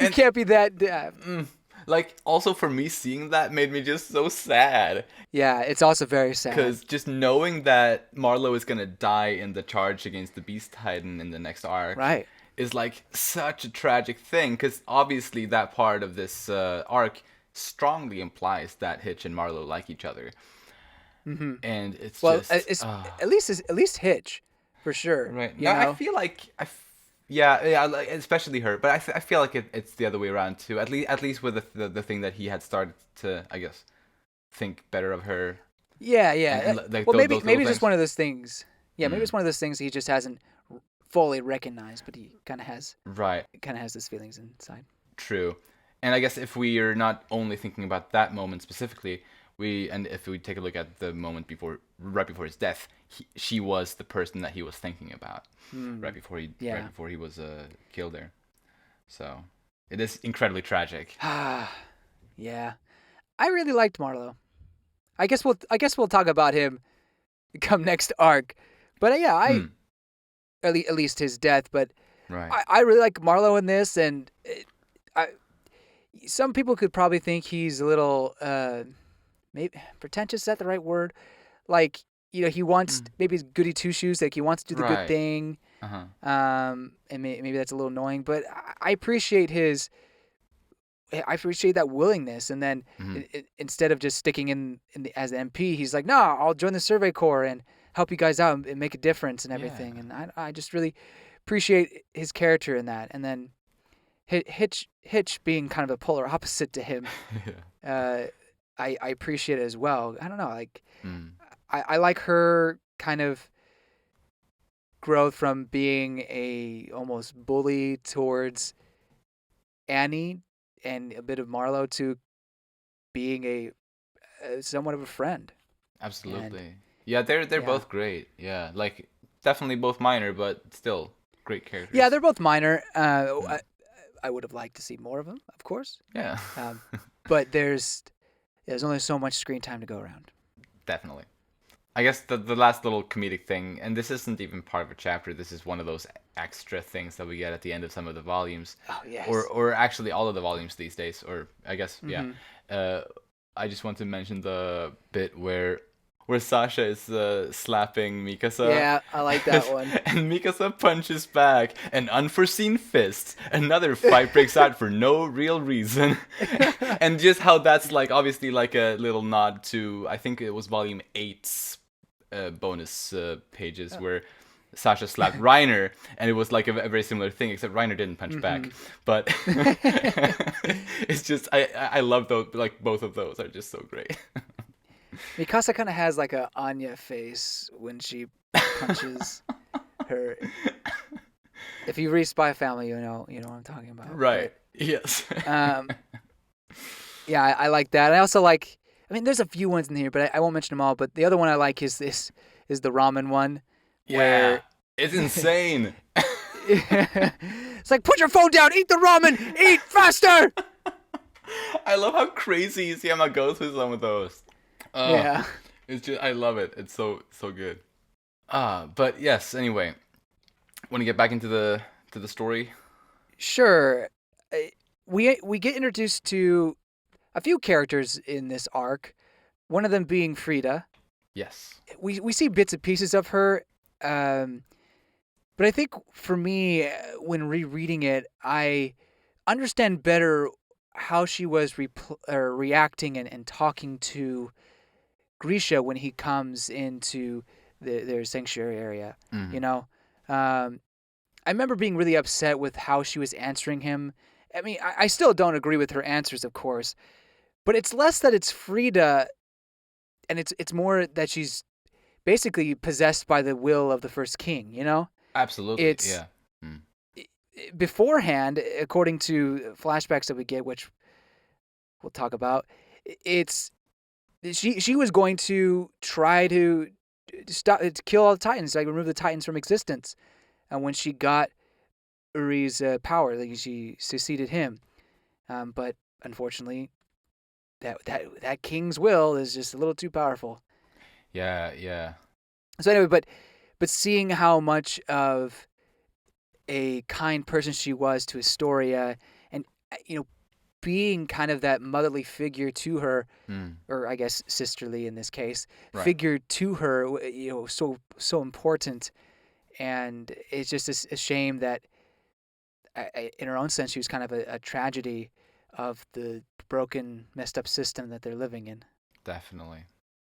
You can't be that. Like, also for me, seeing that made me just so sad. Yeah, it's also very sad. Because just knowing that Marlowe is going to die in the charge against the Beast Titan in the next arc right. is like such a tragic thing. Because obviously that part of this arc strongly implies that Hitch and Marlowe like each other. Mm-hmm. And it's at least Hitch, for sure. Right. No, I feel like yeah, like, especially her, but I feel like it's the other way around too. At least with the thing that he had started to, I guess, think better of her. Yeah. And, like, well, maybe things. it's just one of those things. Yeah, maybe it's one of those things he just hasn't fully recognized, but he kind of has. Right. Kind of has those feelings inside. True. And I guess if we are not only thinking about that moment specifically, if we take a look at the moment right before his death, she was the person that he was thinking about right before he was killed there. So it is incredibly tragic. Yeah, I really liked Marlowe. I guess we'll talk about him come next arc. But at least his death. But right. I really like Marlowe in this, and some people could probably think he's a little maybe pretentious. Is that the right word? Like, he wants maybe he's goody two shoes. Like, he wants to do the good thing. Uh-huh. And maybe that's a little annoying, but I appreciate that willingness. And then instead of just sticking as an MP, he's like, no, I'll join the Survey Corps and help you guys out and make a difference and everything. Yeah. And I just really appreciate his character in that. And then Hitch being kind of a polar opposite to him. I appreciate it as well. I don't know, like I like her kind of growth from being a almost bully towards Annie and a bit of Marlowe to being a somewhat of a friend. Absolutely. They're both great. Yeah, like definitely both minor, but still great characters. Yeah, they're both minor. I would have liked to see more of them, of course. Yeah. But there's only so much screen time to go around. Definitely. I guess the last little comedic thing, and this isn't even part of a chapter, this is one of those extra things that we get at the end of some of the volumes. Oh, yes. Or actually all of the volumes these days, or I guess, yeah. I just want to mention the bit where Sasha is slapping Mikasa. Yeah, I like that one. And Mikasa punches back. An unforeseen fist. Another fight breaks out for no real reason. And just how that's like obviously like a little nod to, I think it was volume 8's bonus pages where Sasha slapped Reiner, and it was like a very similar thing, except Reiner didn't punch back. But it's just I love those, like both of those are just so great. Mikasa kind of has like a Anya face when she punches her. If you read Spy Family, you know what I'm talking about. Right. But, yes. Yeah, I like that. I also like. I mean, there's a few ones in here, but I won't mention them all. But the other one I like is the ramen one. Yeah. Where it's insane. It's like, put your phone down, eat the ramen, eat faster. I love how crazy Isayama goes with some of those. Yeah. It's just, I love it. It's so good. But yes, anyway. Want to get back into the story? Sure. We get introduced to a few characters in this arc. One of them being Frida. Yes. We see bits and pieces of her. But I think for me, when rereading it, I understand better how she was reacting and talking to Grisha when he comes into their sanctuary area. Mm-hmm. I remember being really upset with how she was answering him. I mean, I still don't agree with her answers, of course, but it's less that it's Frida, and it's more that she's basically possessed by the will of the first king. Absolutely. Beforehand, according to flashbacks that we get, which we'll talk about, it's she was going to try to to kill all the Titans, like remove the Titans from existence. And when she got Uri's power, like she succeeded him. But unfortunately, that king's will is just a little too powerful. Yeah, yeah. So anyway, but seeing how much of a kind person she was to Astoria, and being kind of that motherly figure to her, or I guess sisterly in this case, Right. figure to her, so important. And it's just a shame that, in her own sense, she was kind of a tragedy of the broken, messed up system that they're living in. Definitely.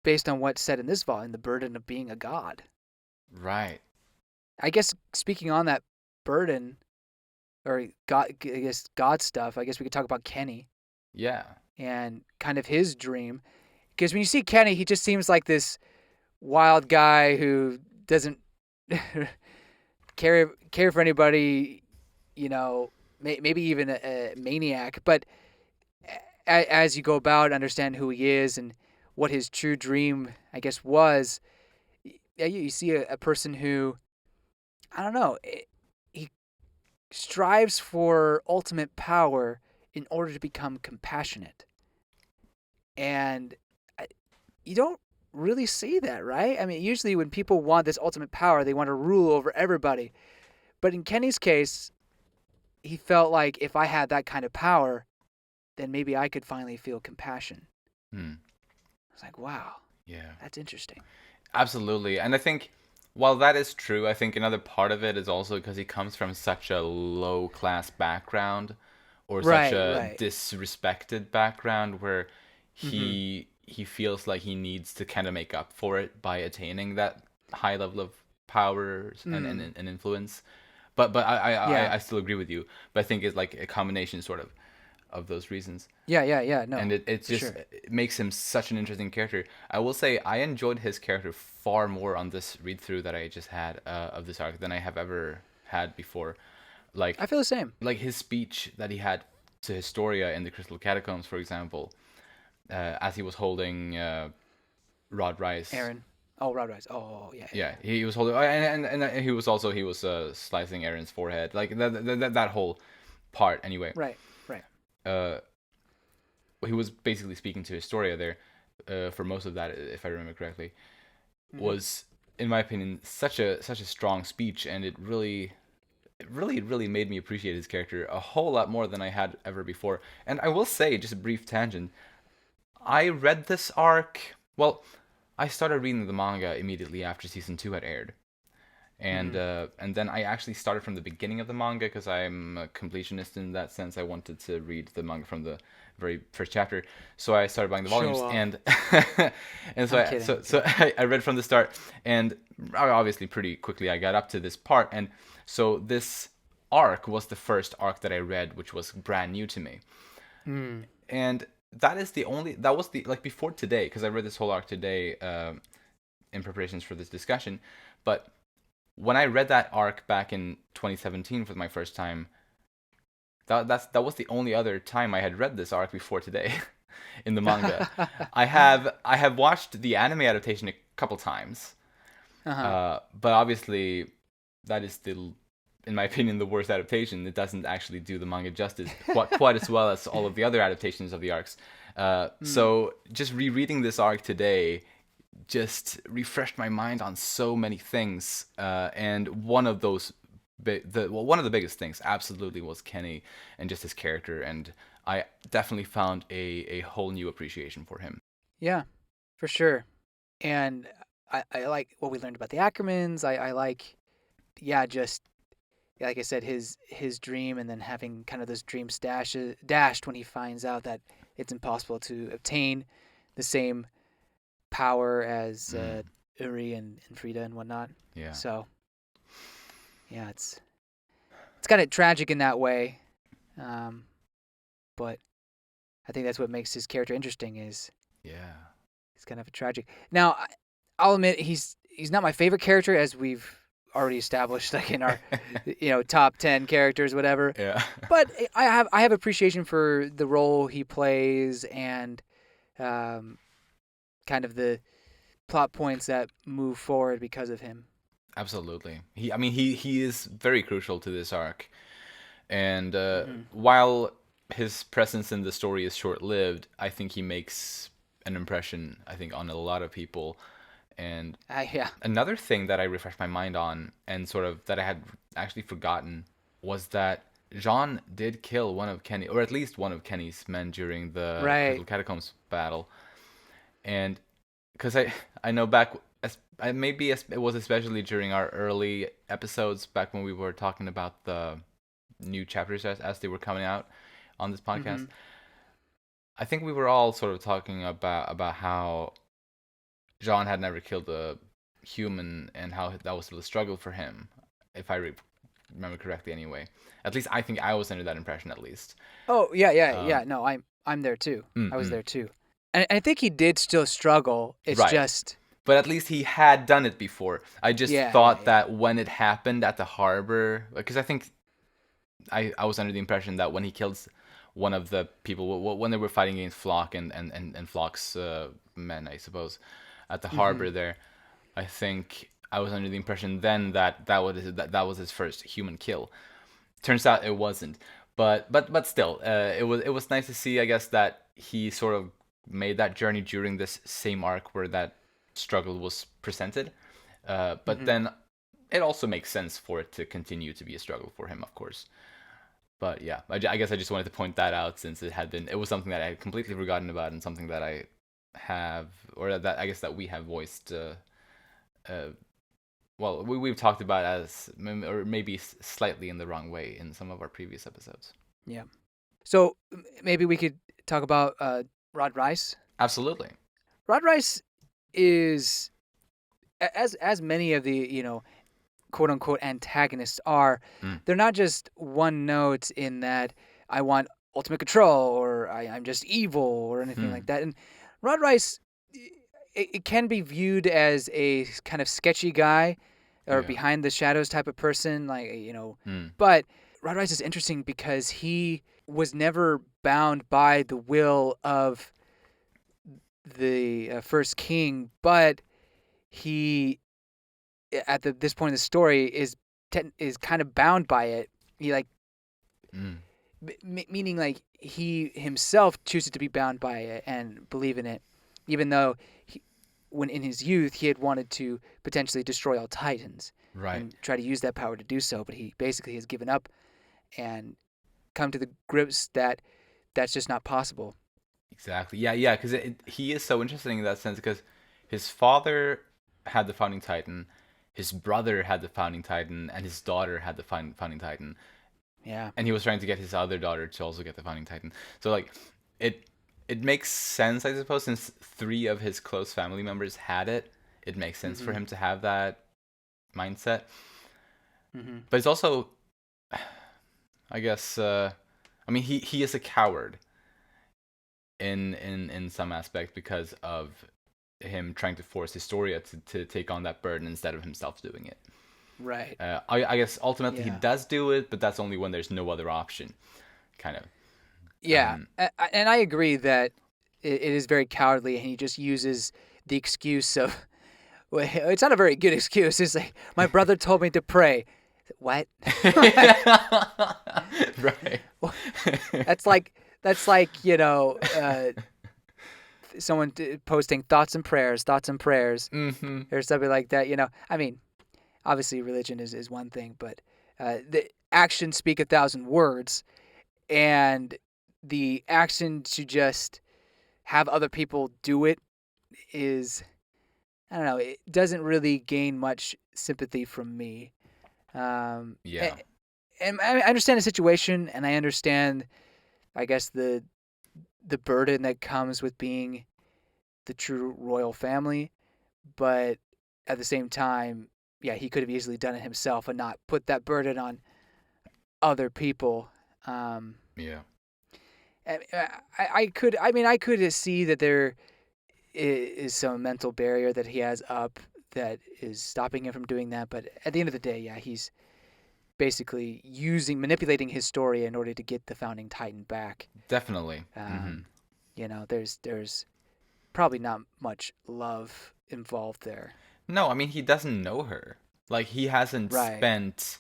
Based on what's said in this volume, the burden of being a god. Right. I guess speaking on that burden, or God, I guess God stuff, I guess we could talk about Kenny. Yeah. And kind of his dream. Because when you see Kenny, he just seems like this wild guy who doesn't care for anybody, maybe even a maniac. But as you go about, understand who he is and what his true dream, I guess, was, you see a person who, I don't know, he strives for ultimate power in order to become compassionate. And you don't really see that, right? I mean, usually when people want this ultimate power, they want to rule over everybody. But in Kenny's case, he felt like if I had that kind of power, then maybe I could finally feel compassion. I was like, wow. Yeah. That's interesting. Absolutely. And I think while that is true, I think another part of it is also because he comes from such a low class background, or such a Right. disrespected background, where Mm-hmm. he feels like he needs to kind of make up for it by attaining that high level of power and influence. But Yeah. I still agree with you. But I think it's like a combination sort of those reasons. Yeah. And No, it for just sure. it makes him such an interesting character. I will say I enjoyed his character far more on this read through that I just had of this arc than I have ever had before. I Like feel the same. his speech that he had to Historia in the Crystal Catacombs, for example, as he was holding Rod Rice. Aaron. Oh, Rod Rise. Oh, yeah. Yeah, he was holding, and he was also slicing Aaron's forehead, like that whole part. Anyway, Right. uh, he was basically speaking to Historia there for most of that, if I remember correctly. Mm-hmm. Was, in my opinion, such a strong speech, and it really made me appreciate his character a whole lot more than I had ever before. And I will say, just a brief tangent, I read this arc. Well, I started reading the manga immediately after season 2 had aired, Mm-hmm. and then I actually started from the beginning of the manga because I'm a completionist in that sense. I wanted to read the manga from the very first chapter, so I started buying the Show volumes, off. and and I'm kidding. I read from the start, and obviously pretty quickly I got up to this part, and so this arc was the first arc that I read, which was brand new to me, Mm. and that was the, like, before today, because I read this whole arc today in preparations for this discussion, but when I read that arc back in 2017 for my first time, that was the only other time I had read this arc before today in the manga. I have watched the anime adaptation a couple times, Uh-huh. but obviously that is still, in my opinion, the worst adaptation. It doesn't actually do the manga justice quite as well as all of the other adaptations of the arcs. Mm. So just rereading this arc today just refreshed my mind on so many things, and one of those, one of the biggest things, absolutely, was Kenny and just his character, and I definitely found a whole new appreciation for him. Yeah, for sure. And I like what we learned about the Ackermans. I like, yeah, just like I said, his dream, and then having kind of those dreams dashed when he finds out that it's impossible to obtain the same power as Mm, Uri and Frida and whatnot. yeah. So yeah, it's kind of tragic in that way, um, but I think that's what makes his character interesting. Is Yeah. he's kind of a tragic. Now, I'll admit he's not my favorite character, as we've already established, like in our top 10 characters, whatever. Yeah. But I have appreciation for the role he plays, and um, kind of the plot points that move forward because of him. Absolutely. He is very crucial to this arc. And Hmm. while his presence in the story is short-lived, I think he makes an impression, I think, on a lot of people. And Yeah. another thing that I refreshed my mind on, and sort of that I had actually forgotten, was that Jean did kill one of Kenny, or at least one of Kenny's men during the Right. Crystal Catacombs battle. And because I know back, maybe it was especially during our early episodes, back when we were talking about the new chapters as they were coming out on this podcast. Hmm. I think we were all sort of talking about how Jean had never killed a human and how that was a struggle for him, if I remember correctly. Anyway, at least I think I was under that impression. At least. Oh yeah, yeah, Um, yeah. No, I'm there too. I was mm-mm. there too, and I think he did still struggle. It's Right. just But at least he had done it before. I just yeah, yeah, thought yeah. that when it happened at the harbor, because I think I was under the impression that when he kills one of the people, when they were fighting against Flock and Flock's men, I suppose, at the Hmm. harbor there, I think I was under the impression then that that was his first human kill. Turns out it wasn't. But still, it was nice to see, I guess, that he sort of made that journey during this same arc where that struggle was presented. But Hmm. then it also makes sense for it to continue to be a struggle for him, of course. But yeah, I guess I just wanted to point that out since it was something that I had completely forgotten about and something that I have, or that I guess that we have voiced. Uh, well, we've talked about as, or maybe slightly in the wrong way in some of our previous episodes. Yeah. So maybe we could talk about Rod Rice. Absolutely. Rod Rice is as many of the quote unquote antagonists are. Mm. They're not just one note in that I want ultimate control or I'm just evil or anything like Hmm. that. And Rod Rice, it can be viewed as a kind of sketchy guy or Yeah. behind the shadows type of person, Mm. But Rod Rice is interesting because he was never bound by the will of the first king, but he at this point in the story is kind of bound by it. He like Mm. meaning like he himself chooses to be bound by it and believe in it, even though when in his youth he had wanted to potentially destroy all Titans Right. and try to use that power to do so, but he basically has given up and come to the grips that that's just not possible. Exactly. Yeah. Yeah. Because he is so interesting in that sense. Because his father had the founding titan, his brother had the founding titan, and his daughter had the founding titan, Yeah. and he was trying to get his other daughter to also get the founding titan. So like, it it makes sense, I suppose, since three of his close family members had it. It makes sense for Mhm. him to have that mindset. Mhm. But it's also, I guess, he is a coward in some aspect because of him trying to force Historia to take on that burden instead of himself doing it. Right. I guess ultimately he Yeah. does do it, but that's only when there's no other option, kind of. Yeah. Um, And I agree that it is very cowardly, and he just uses the excuse of, well, it's not a very good excuse. It's like, my brother told me to pray. What? right. that's like that's like someone posting thoughts and prayers, Hmm. or something like that. I mean, obviously religion is one thing, but the actions speak 1,000 words, and the action to just have other people do it is, I don't know, it doesn't really gain much sympathy from me. Um, Yeah. and I understand the situation, and I understand, I guess, the burden that comes with being the true royal family, but at the same time, yeah, he could have easily done it himself and not put that burden on other people. Um, Yeah. I could see that there is some mental barrier that he has up that is stopping him from doing that. But at the end of the day, yeah, he's basically manipulating his story in order to get the founding titan back. Definitely. Hmm. Um, there's probably not much love involved there. No, I mean he doesn't know her. Like he hasn't Right. spent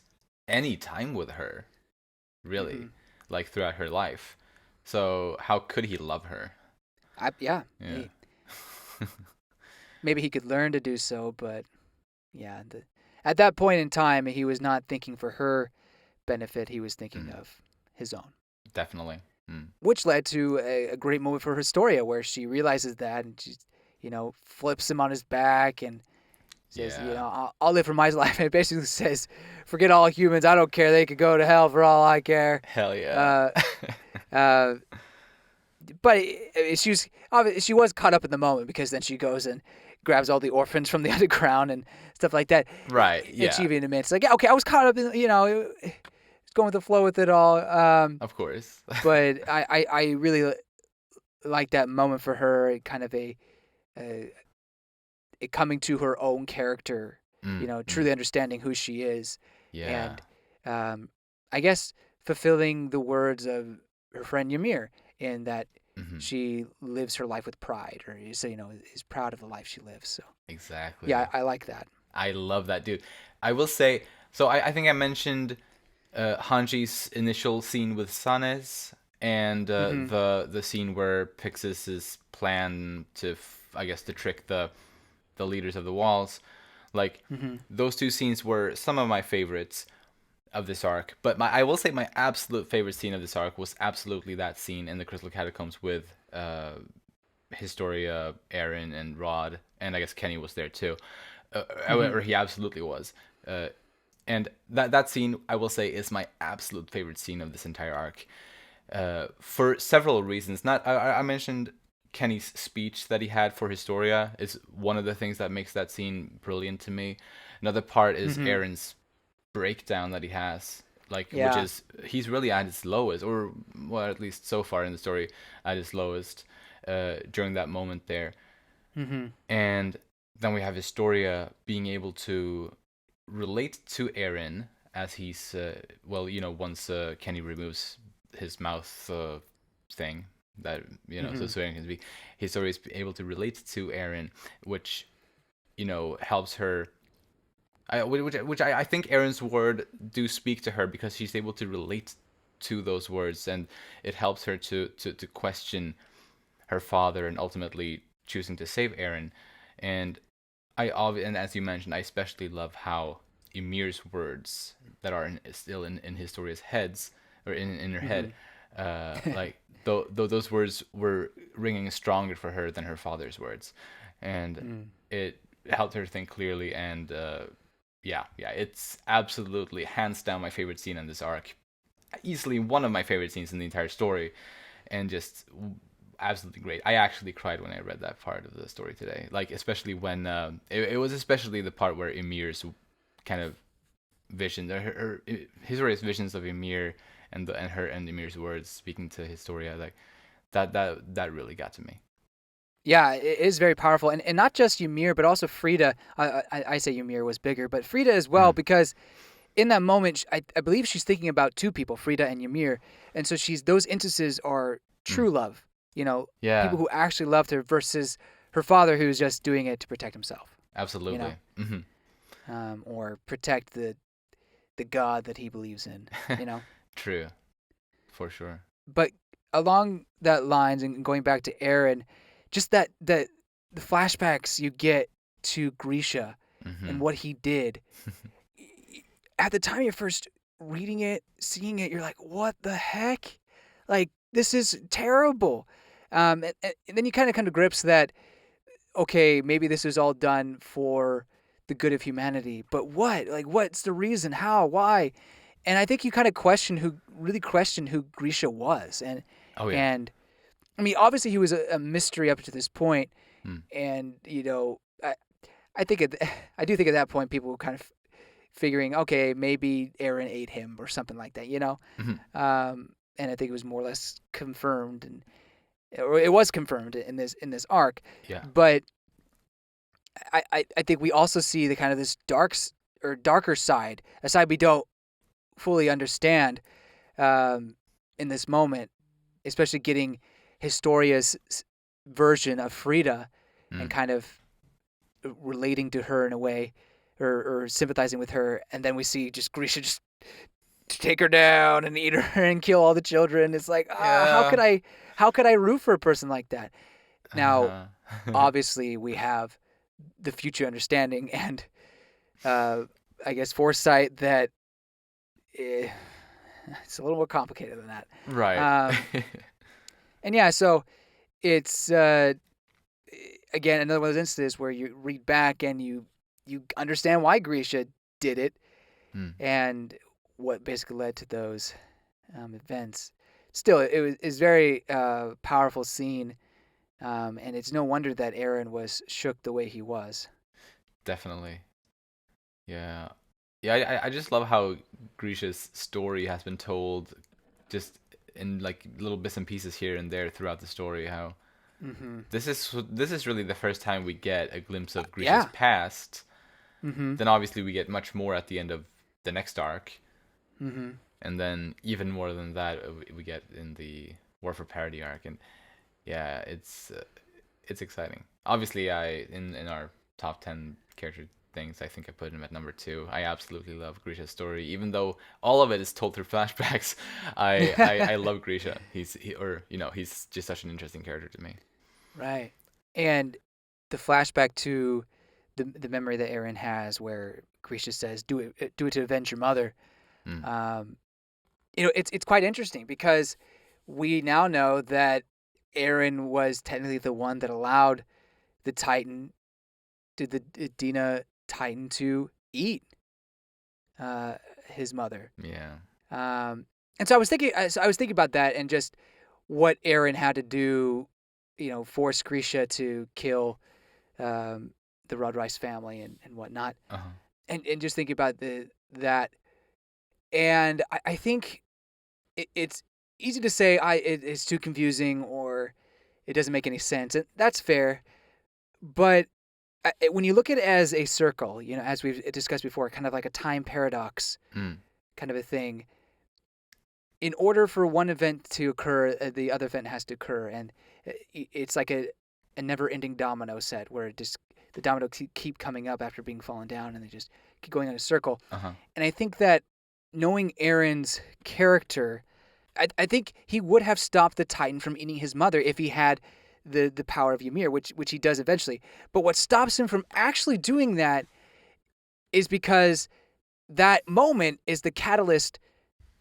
any time with her, Mm-hmm. really, like throughout her life. So how could he love her? Yeah. Yeah. Maybe he could learn to do so, but yeah, at that point in time, he was not thinking for her benefit. He was thinking Mm, of his own, definitely. Mm. which led to a great moment for Historia, where she realizes that and she, flips him on his back and says, Yeah. I'll live for my life. And it basically says, forget all humans. I don't care. They could go to hell for all I care. Hell yeah. Uh, uh, but she was caught up in the moment because then she goes and grabs all the orphans from the underground and stuff like that. Right. And she Yeah. even admits, like, yeah, okay, I was caught up in, going with the flow with it all. Of course. But I really like that moment for her, kind of a coming to her own character, Mm. truly understanding who she is, Yeah. and I guess fulfilling the words of her friend Ymir in that Hmm. she lives her life with pride, or is proud of the life she lives. So yeah, Exactly. I like that. I love that dude. I will say, so I think I mentioned Hanji's initial scene with Sanes and Mm-hmm. the scene where Pixis's plan to I guess to trick the leaders of the walls. Like Mm-hmm. those two scenes were some of my favorites of this arc. But I will say my absolute favorite scene of this arc was absolutely that scene in the Crystal Catacombs with Historia, Aaron, and Rod, and I guess Kenny was there too. Mm-hmm. Or he absolutely was. Uh, and that scene, I will say, is my absolute favorite scene of this entire arc. For several reasons. Not I mentioned Kenny's speech that he had for Historia is one of the things that makes that scene brilliant to me. Another part is Mm-hmm. Aaron's breakdown that he has, like which Yeah. is he's really at his lowest, or well, at least so far in the story, at his lowest during that moment there. Mm-hmm. And then we have Historia being able to relate to Aaron as he's once Kenny removes his mouth thing that Mm-hmm. so Aaron can speak. Historia is able to relate to Aaron, which helps her. I think Aaron's word do speak to her because she's able to relate to those words, and it helps her to question her father and ultimately choosing to save Aaron. And and as you mentioned, I especially love how Ymir's words that are still in Historia's heads or in her head, Mm-hmm. like though those words were ringing stronger for her than her father's words, and mm. it helped her think clearly. And yeah, it's absolutely hands down my favorite scene in this arc. Easily one of my favorite scenes in the entire story, and just absolutely great. I actually cried when I read that part of the story today. Like especially when it was especially the part where Ymir's kind of vision, his various visions of Ymir and her and Ymir's words speaking to Historia, like that really got to me. Yeah, it is very powerful, and not just Ymir, but also Frida. I say Ymir was bigger, but Frida as well, Mm, because in that moment, I believe she's thinking about two people, Frida and Ymir, and so those instances are mm. true love. Yeah, People who actually loved her versus her father, who's just doing it to protect himself. You know, absolutely. Hmm. or protect the god that he believes in. You know, True, for sure. but along that lines and going back to Aaron, just that the flashbacks you get to Grisha and Hmm. what he did at the time you're first reading it, seeing it, you're like, what the heck? Like, this is terrible. And then you kind of come to grips that, okay, maybe this is all done for the good of humanity, but what? Like, what's the reason? How? Why? And I think you kind of really question who Grisha was. Oh yeah. And I mean, obviously he was a mystery up to this point, Mm. and I think I do think at that point people were kind of figuring, okay, maybe Aaron ate him or something like that, Hmm. and I think it was more or less confirmed, or it was confirmed in this arc. Yeah. But I think we also see the kind of this darker side, a side we don't fully understand in this moment, especially getting Historia's version of Frida and Mm. kind of relating to her in a way, or sympathizing with her, and then we see just Grisha just take her down and eat her and kill all the children. It's like, Yeah. how could I root for a person like that? Now, Uh-huh. obviously, we have the future understanding and I guess foresight that it's a little more complicated than that. Right. And yeah, so it's again another one of those instances where you read back and you understand why Grisha did it Hmm. and what basically led to those events. Still, is very powerful scene, and it's no wonder that Aaron was shook the way he was. Definitely. Yeah. Yeah, I just love how Grisha's story has been told just in like little bits and pieces here and there throughout the story. How Mm-hmm. this is really the first time we get a glimpse of Grisha's Yeah. past. Mm-hmm. Then obviously we get much more at the end of the next arc, Mm-hmm. and then even more than that we get in the War for Parody arc. And yeah, it's exciting. Obviously, in our top 10 character things, I think I put him at number 2. I absolutely love Grisha's story, even though all of it is told through flashbacks. I love Grisha. He's just such an interesting character to me. Right. And the flashback to the memory that Aaron has, where Grisha says, do it to avenge your mother." Mm. It's quite interesting because we now know that Aaron was technically the one that allowed the Titan, the Dina Titan, to eat his mother. Yeah. And so I was thinking about that and just what Aaron had to do, force Grisha to kill the Rodrice family and whatnot, Uh-huh. and just thinking about that, and I think it's easy to say it's too confusing or it doesn't make any sense, and that's fair, but when you look at it as a circle, as we've discussed before, kind of like a time paradox Mm. kind of a thing. In order for one event to occur, the other event has to occur, and it's like a never-ending domino set where the dominoes keep coming up after being fallen down, and they just keep going in a circle. Uh-huh. And I think that knowing Aaron's character, I think he would have stopped the Titan from eating his mother if he had the power of Ymir, which he does eventually. But what stops him from actually doing that is because that moment is the catalyst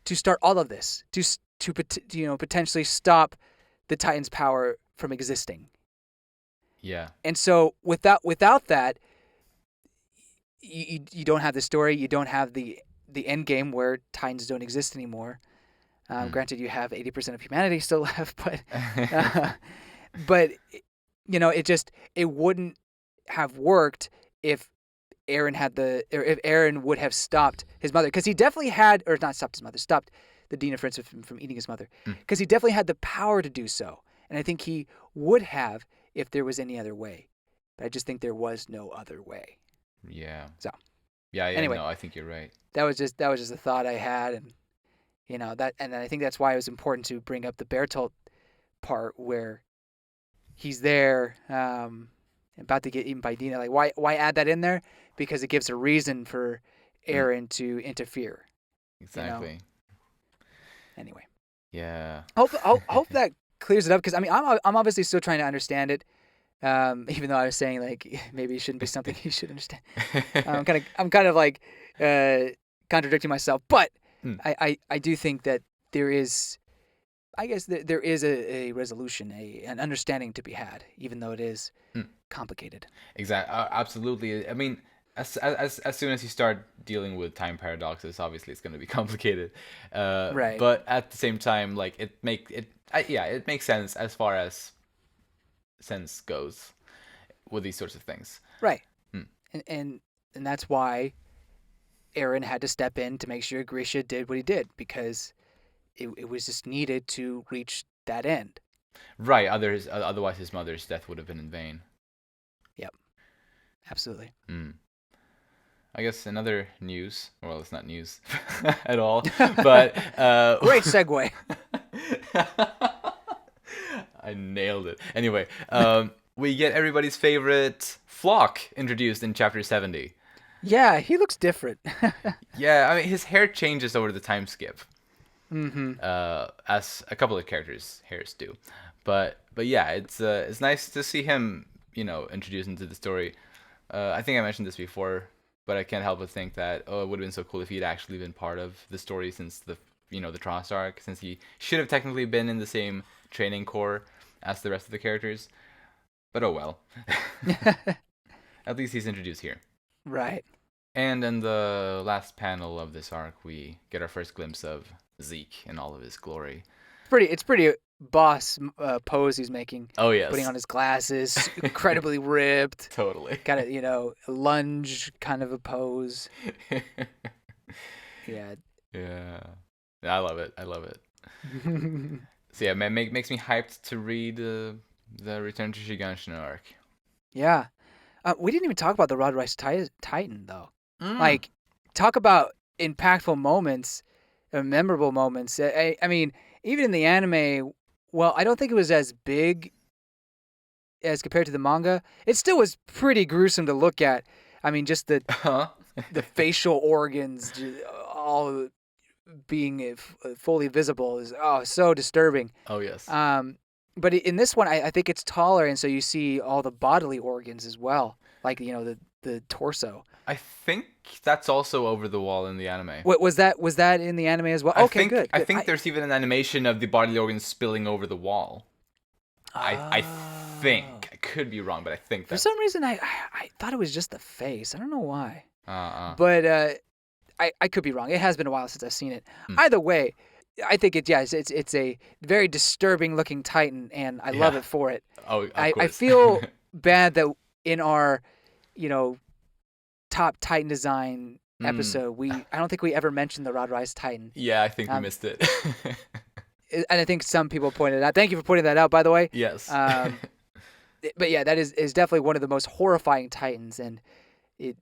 to start all of this, to potentially stop the Titan's power from existing. Yeah. And so without that, you don't have the story, you don't have the end game where Titans don't exist anymore. Granted, you have 80% of humanity still left, but it wouldn't have worked if if Aaron would have stopped his mother, because he definitely had, or not stopped his mother, stopped the Dina Prince from eating his mother, because he definitely had the power to do so, and I think he would have if there was any other way, but I just think there was no other way. Yeah. So Yeah. anyway, No, I think you're right. that was just a thought I had, and and I think that's why it was important to bring up the Bertolt part where he's there, about to get eaten by Dina. Like, why add that in there? Because it gives a reason for Aaron to interfere. Exactly. Anyway, Yeah. hope that clears it up, because I mean I'm obviously still trying to understand it. Even though I was saying like maybe it shouldn't be something you should understand. I'm kind of like contradicting myself, but I do think that there is, I guess there is a resolution, an understanding to be had, even though it is complicated. Exactly. Absolutely. I mean, as soon as you start dealing with time paradoxes, obviously it's going to be complicated. Right. But at the same time, like it makes sense as far as sense goes with these sorts of things. Right. And that's why Aaron had to step in to make sure Grisha did what he did, because it was just needed to reach that end. Right. Otherwise, his mother's death would have been in vain. Yep. Absolutely. I guess another news. Well, it's not news at all, but great segue. I nailed it. Anyway, we get everybody's favorite Flock introduced in chapter 70. Yeah, he looks different. Yeah, I mean, his hair changes over the time skip, Mm-hmm. as a couple of characters' hairs do. But yeah, it's nice to see him, introduced into the story. I think I mentioned this before, but I can't help but think that it would have been so cool if he'd actually been part of the story since the Trost arc, since he should have technically been in the same training corps as the rest of the characters. But oh well. At least he's introduced here. Right. And in the last panel of this arc, we get our first glimpse of Zeke in all of his glory. It's pretty boss pose he's making. Oh yes. Putting on his glasses, incredibly ripped. Totally. Got a lunge kind of a pose. Yeah. Yeah. I love it. So yeah, man, makes me hyped to read the Return to Shiganshina arc. Yeah. We didn't even talk about the Rod Rice Titan, though. Mm. Like, talk about impactful moments, memorable moments. I mean, even in the anime, well, I don't think it was as big as compared to the manga. It still was pretty gruesome to look at. I mean, just the facial organs all being fully visible is so disturbing. Oh yes. But in this one, I think it's taller, and so you see all the bodily organs as well, like the torso. I think that's also over the wall in the anime. What was that in the anime as well? Okay, good. I think there's even an animation of the bodily organs spilling over the wall. I think. I could be wrong, but I think that. For some reason, I thought it was just the face. I don't know why. But I could be wrong. It has been a while since I've seen it. Either way, I think it's a very disturbing looking Titan, and I love it for it. Oh, of I course. feel bad that in our, top Titan design episode, I don't think we ever mentioned the Rod Rice Titan. Yeah, I think we missed it. And I think some people pointed out. Thank you for pointing that out, by the way. Yes. But yeah, that is definitely one of the most horrifying Titans, and it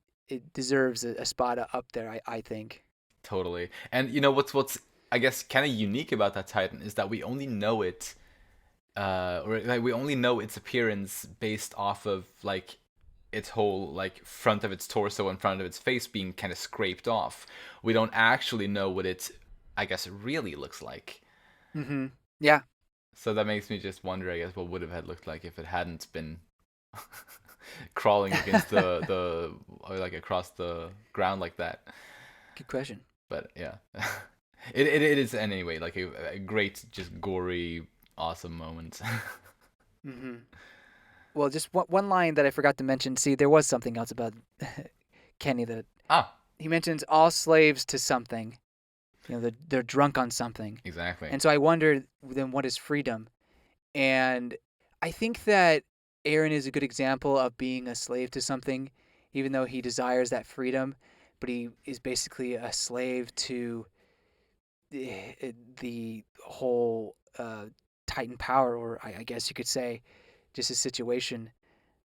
deserves a spot up there, I think. Totally. And what's I guess kind of unique about that Titan is that we only know it, or like we only know its appearance based off of like its whole like front of its torso and front of its face being kind of scraped off. We don't actually know what it, I guess, really looks like. Mm-hmm. Yeah. So that makes me just wonder, I guess, what would have had looked like if it hadn't been crawling against the or like across the ground like that. Good question. But yeah, it is anyway like a great, just gory, awesome moment. Mm-hmm. Well, just one line that I forgot to mention. See, there was something else about Kenny that he mentions all slaves to something. They're drunk on something. Exactly. And so I wondered, then what is freedom? And I think that Eren is a good example of being a slave to something, even though he desires that freedom, but he is basically a slave to the whole Titan power, or I guess you could say, just his situation.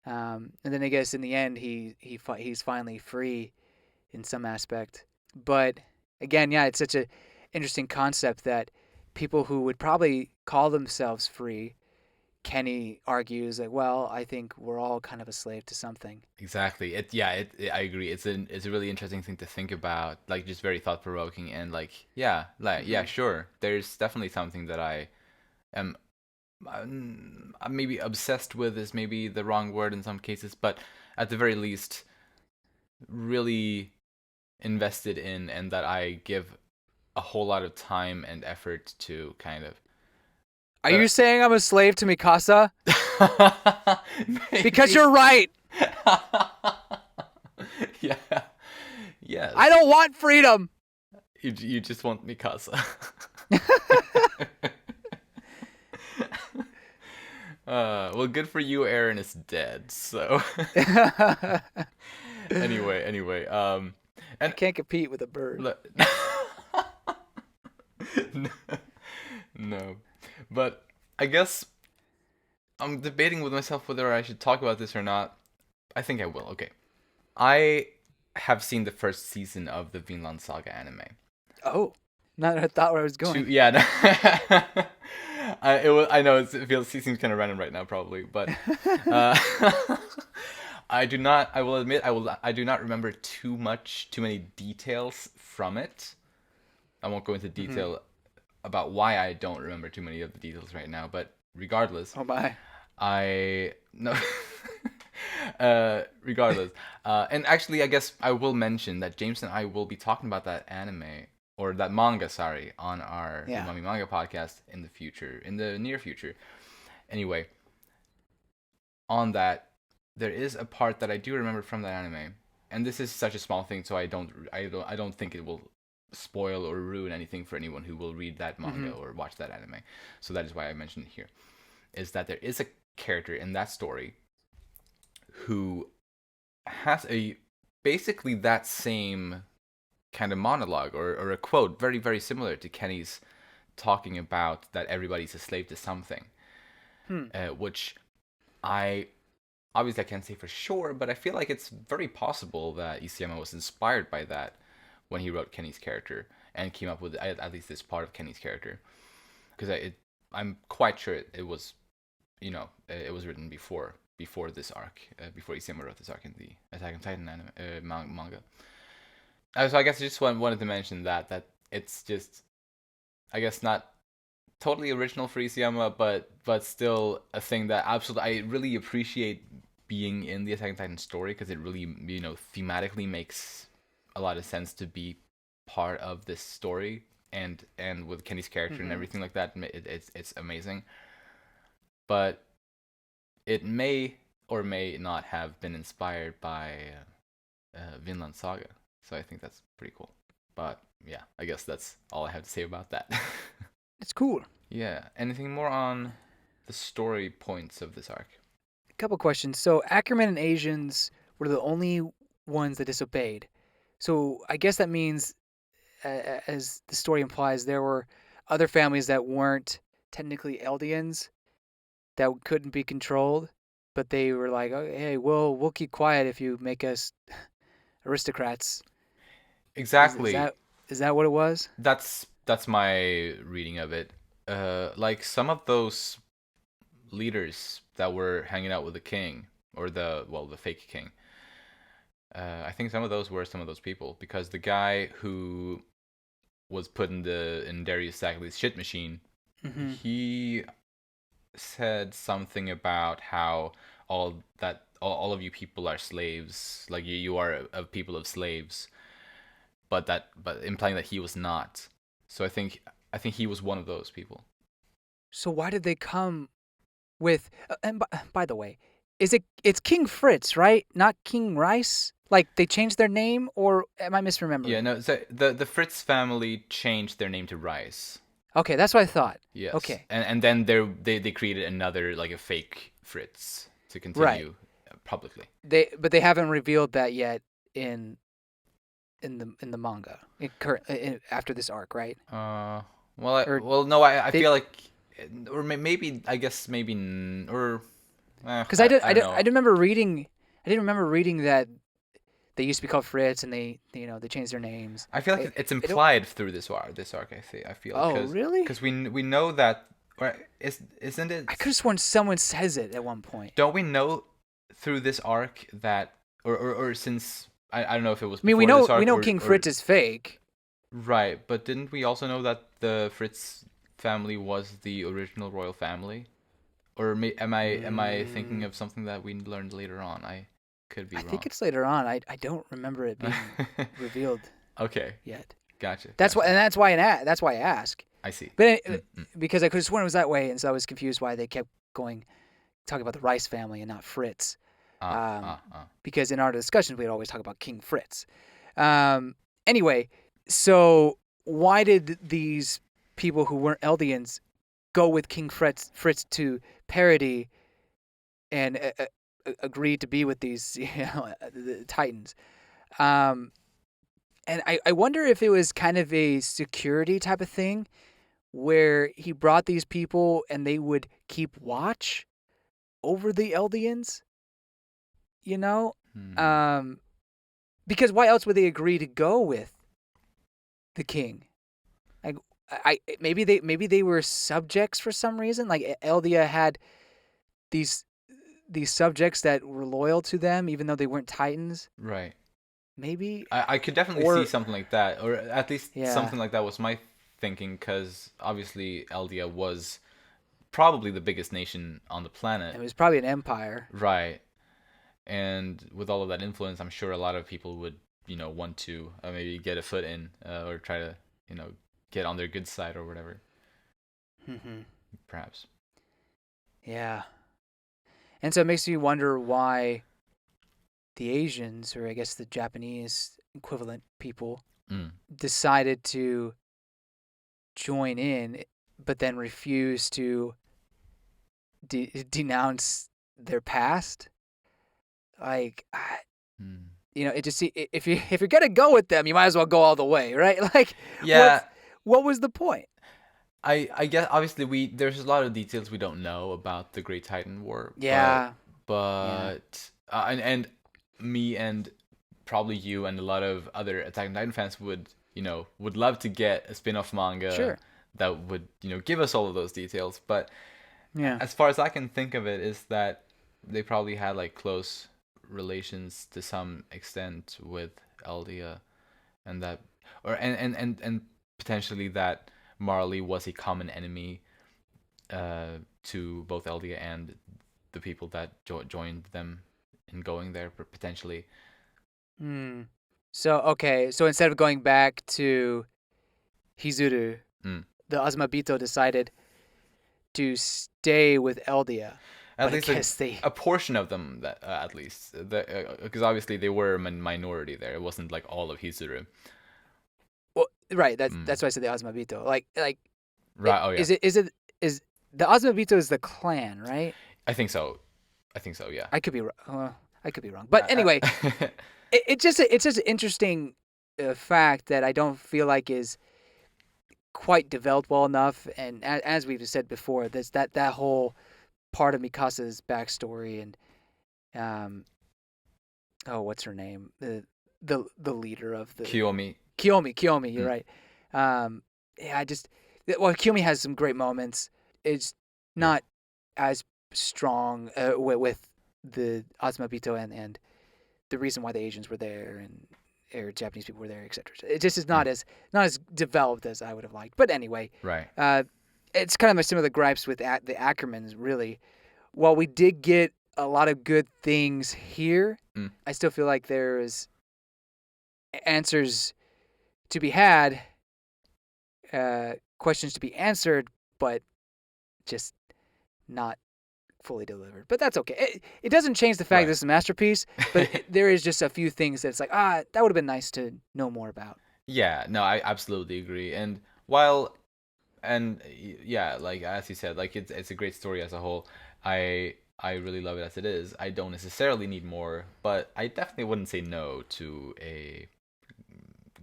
And then I guess in the end, he's finally free in some aspect. But again, yeah, it's such a interesting concept that people who would probably call themselves free, Kenny argues like, well, I think we're all kind of a slave to something. Exactly. I agree. It's a really interesting thing to think about, like just very thought provoking, and yeah, sure. There's definitely something that I am maybe obsessed with is maybe the wrong word in some cases, but at the very least really invested in, and that I give a whole lot of time and effort to kind of. Are you saying I'm a slave to Mikasa? Because you're right. Yeah. Yes. I don't want freedom. You just want Mikasa. Well, good for you. Eren is dead. So. Anyway. And I can't compete with a bird. No. But I guess I'm debating with myself whether I should talk about this or not. I think I will. Okay. I have seen the first season of the Vineland Saga anime. Oh, not I thought where I was going. I know it seems kind of random right now, probably, but uh, I do not. I will admit, I do not remember too many details from it. I won't go into Hmm. detail about why I don't remember too many of the details right now. But regardless, Oh my. I no. Regardless, and actually, I guess I will mention that James and I will be talking about that anime or that manga, sorry, on our Yeah. Umami Manga podcast in the future, in the near future. Anyway, on that, there is a part that I do remember from that anime, and this is such a small thing, so I don't think it will spoil or ruin anything for anyone who will read that manga Hmm. or watch that anime. So that is why I mentioned it here. Is that there is a character in that story who has a basically that same kind of monologue or a quote very very similar to Kenny's talking about that everybody's a slave to something, Hmm. which I obviously I can't say for sure, but I feel like it's very possible that Isayama was inspired by that when he wrote Kenny's character and came up with at least this part of Kenny's character, because I'm quite sure it was, it was written before this arc, before Isayama wrote this arc in the Attack on Titan manga. So I guess I just wanted to mention that it's just, I guess, not totally original for Isayama, but still a thing that absolutely I really appreciate being in the Attack on Titan story, because it really, thematically makes a lot of sense to be part of this story, and with Kenny's character and Hmm. everything like that, it's amazing. But it may or may not have been inspired by Vinland Saga, so I think that's pretty cool. But yeah, I guess that's all I have to say about that. It's cool. Yeah. Anything more on the story points of this arc? A couple questions. So Ackerman and Asians were the only ones that disobeyed. So I guess that means, as the story implies, there were other families that weren't technically Eldians that couldn't be controlled, but they were like, oh, "Hey, we'll keep quiet if you make us aristocrats." Is Exactly. that what it was? That's my reading of it. Like some of those leaders that were hanging out with the king, or the fake king. I think some of those were some of those people, because the guy who was put in Darius Sackley's shit machine, Hmm. he said something about how all of you people are slaves, like you are a people of slaves, but implying that he was not. So I think he was one of those people. So why did they come with? And by the way, it's King Fritz, right? Not King Rice. Like they changed their name, or am I Yeah, misremembering? no. So the Fritz family changed their name to Rice. Okay, that's what I thought. Yes, Okay, and then they created another, like a fake Fritz to right. continue publicly. But they haven't revealed that yet in in the manga after this arc, right? Uh, Or well, no, I they feel like, or maybe I guess maybe or because I don't I know. didn't remember reading. I didn't remember reading that they used to be called Fritz and they changed their names. I feel like it's I don't. implied through this arc. I feel Oh, really? because we know that, or isn't I it? could have sworn someone says it at one point. Don't we know through this arc that, or since I don't know if it was I mean, before this we arc know King or Fritz is fake. right, but didn't we also know that the Fritz family was the original royal family? Or am I thinking Mm, of something that we learned later on? I could be I think wrong. it's later on. I don't remember it being revealed Okay, yet. gotcha. That's why I ask. I see. But Mm-mm. because I could have sworn it was that way, and so I was confused why they kept going talking about the Rice family and not Fritz. Ah, Um, ah, ah. because in our discussions we'd always talk about King Fritz. Um, anyway, so why did these people who weren't Eldians go with King Fritz to parody and agree to be with these the Titans? Um, and I wonder if it was kind of a security type of thing where he brought these people and they would keep watch over the Eldians, you know? Hmm. Um, because why else would they agree to go with the king? Like, I maybe they were subjects for some reason. Like Eldia had these subjects that were loyal to them, even though they weren't Titans. Right. Maybe, I could definitely see or something like that, or at least yeah, something like that was my thinking, because obviously Eldia was probably the biggest nation on the it planet. was probably an empire. Right. And with all of that influence, I'm sure a lot of people would, want to maybe get a foot in, or try to, get on their good side or whatever, Hmm. perhaps. Yeah, and so it makes me wonder why the Asians, or I guess the Japanese equivalent people, Mm. decided to join in, but then refuse to denounce their past. Like, Mm. it just if you're gonna go with them, you might as well go all the way, right? Like, Yeah, what was the point? I guess obviously there's a lot of details we don't know about the Great Titan War, but Yeah, yeah, but and me and probably you and a lot of other Attack on Titan fans would love to get a spin-off manga sure, that would give us all of those details. But yeah. as far as I can think of it, is that they probably had like close relations to some extent with Eldia, and that or and potentially that Marley was a common enemy to both Eldia and the people that joined them in going there potentially. Hmm. So okay, so instead of going back to Hizuru, Mm. the Azumabito decided to stay with Eldia, At but I least a, guess they. a portion of them, that at least, because obviously they were a minority there. It wasn't like all of Hizuru. Well, right. Mm. That's why I said the Azumabito. Like, Right. Oh yeah. is the Azumabito is the clan, right? I think so. I think so. Yeah. I could be I could be wrong, but anyway, it's just an interesting fact that I don't feel like is quite developed well enough. And as we've said before, there's that whole part of Mikasa's backstory and what's her name? The leader of the Kiyomi. Kiyomi. You're Mm. right. Yeah, Kiyomi has some great moments. It's Yeah. not as strong with the Azumabito and the reason why the Asians were there and or Japanese people were there, etc. It just is Mm. not as developed as I would have liked. But anyway, Right. it's kind of some of the gripes with the Ackermans. Really, while we did get a lot of good things here, Mm. I still feel like there's answers to be had, questions to be answered, but just not fully delivered. But that's okay. It doesn't change the fact that Right. it's a masterpiece, but there is just a few things that it's like, that would have been nice to know more about. Yeah. No, I absolutely agree. And while yeah, like as you said, like it's a great story as a whole. I really love it as it is. I don't necessarily need more, but I definitely wouldn't say no to a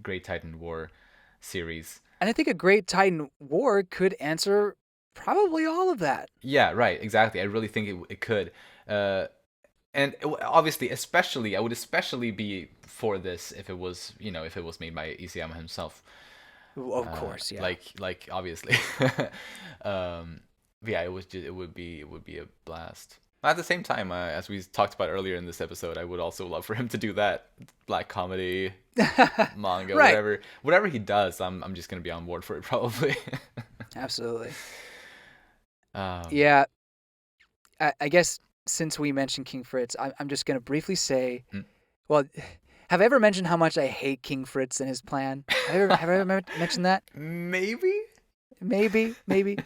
Great Titan War series. And I think a Great Titan War could answer probably all of that. Yeah, right, exactly. I really think it could. Uh, and obviously, especially, I would especially be for this if it was, if it was made by Isayama himself. Of course, yeah. Like obviously. But yeah, it would be a blast. At the same time, as we talked about earlier in this episode, I would also love for him to do that black comedy manga, Right. whatever he does. I'm just gonna be on board for it probably. Absolutely. um, Yeah. I guess since we mentioned King Fritz, I'm just going to briefly say, mm. well, have I ever mentioned how much I hate King Fritz and his plan? Have I ever mentioned that? Maybe. Maybe.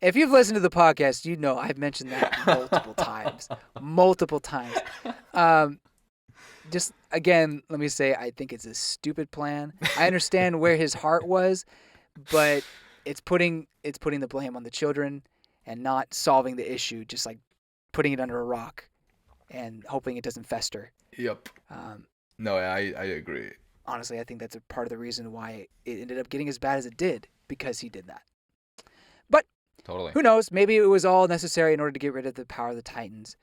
If you've listened to the podcast, you know I've mentioned that multiple times. Multiple times. Just again, let me say I think it's a stupid plan. I understand where his heart was, but it's putting the blame on the children and not solving the issue, just like putting it under a rock and hoping it doesn't fester. Yep. Um, No, I agree. honestly, I think that's a part of the reason why it ended up getting as bad as it did, because he did that. But Totally. who knows? Maybe it was all necessary in order to get rid of the power of the Titans.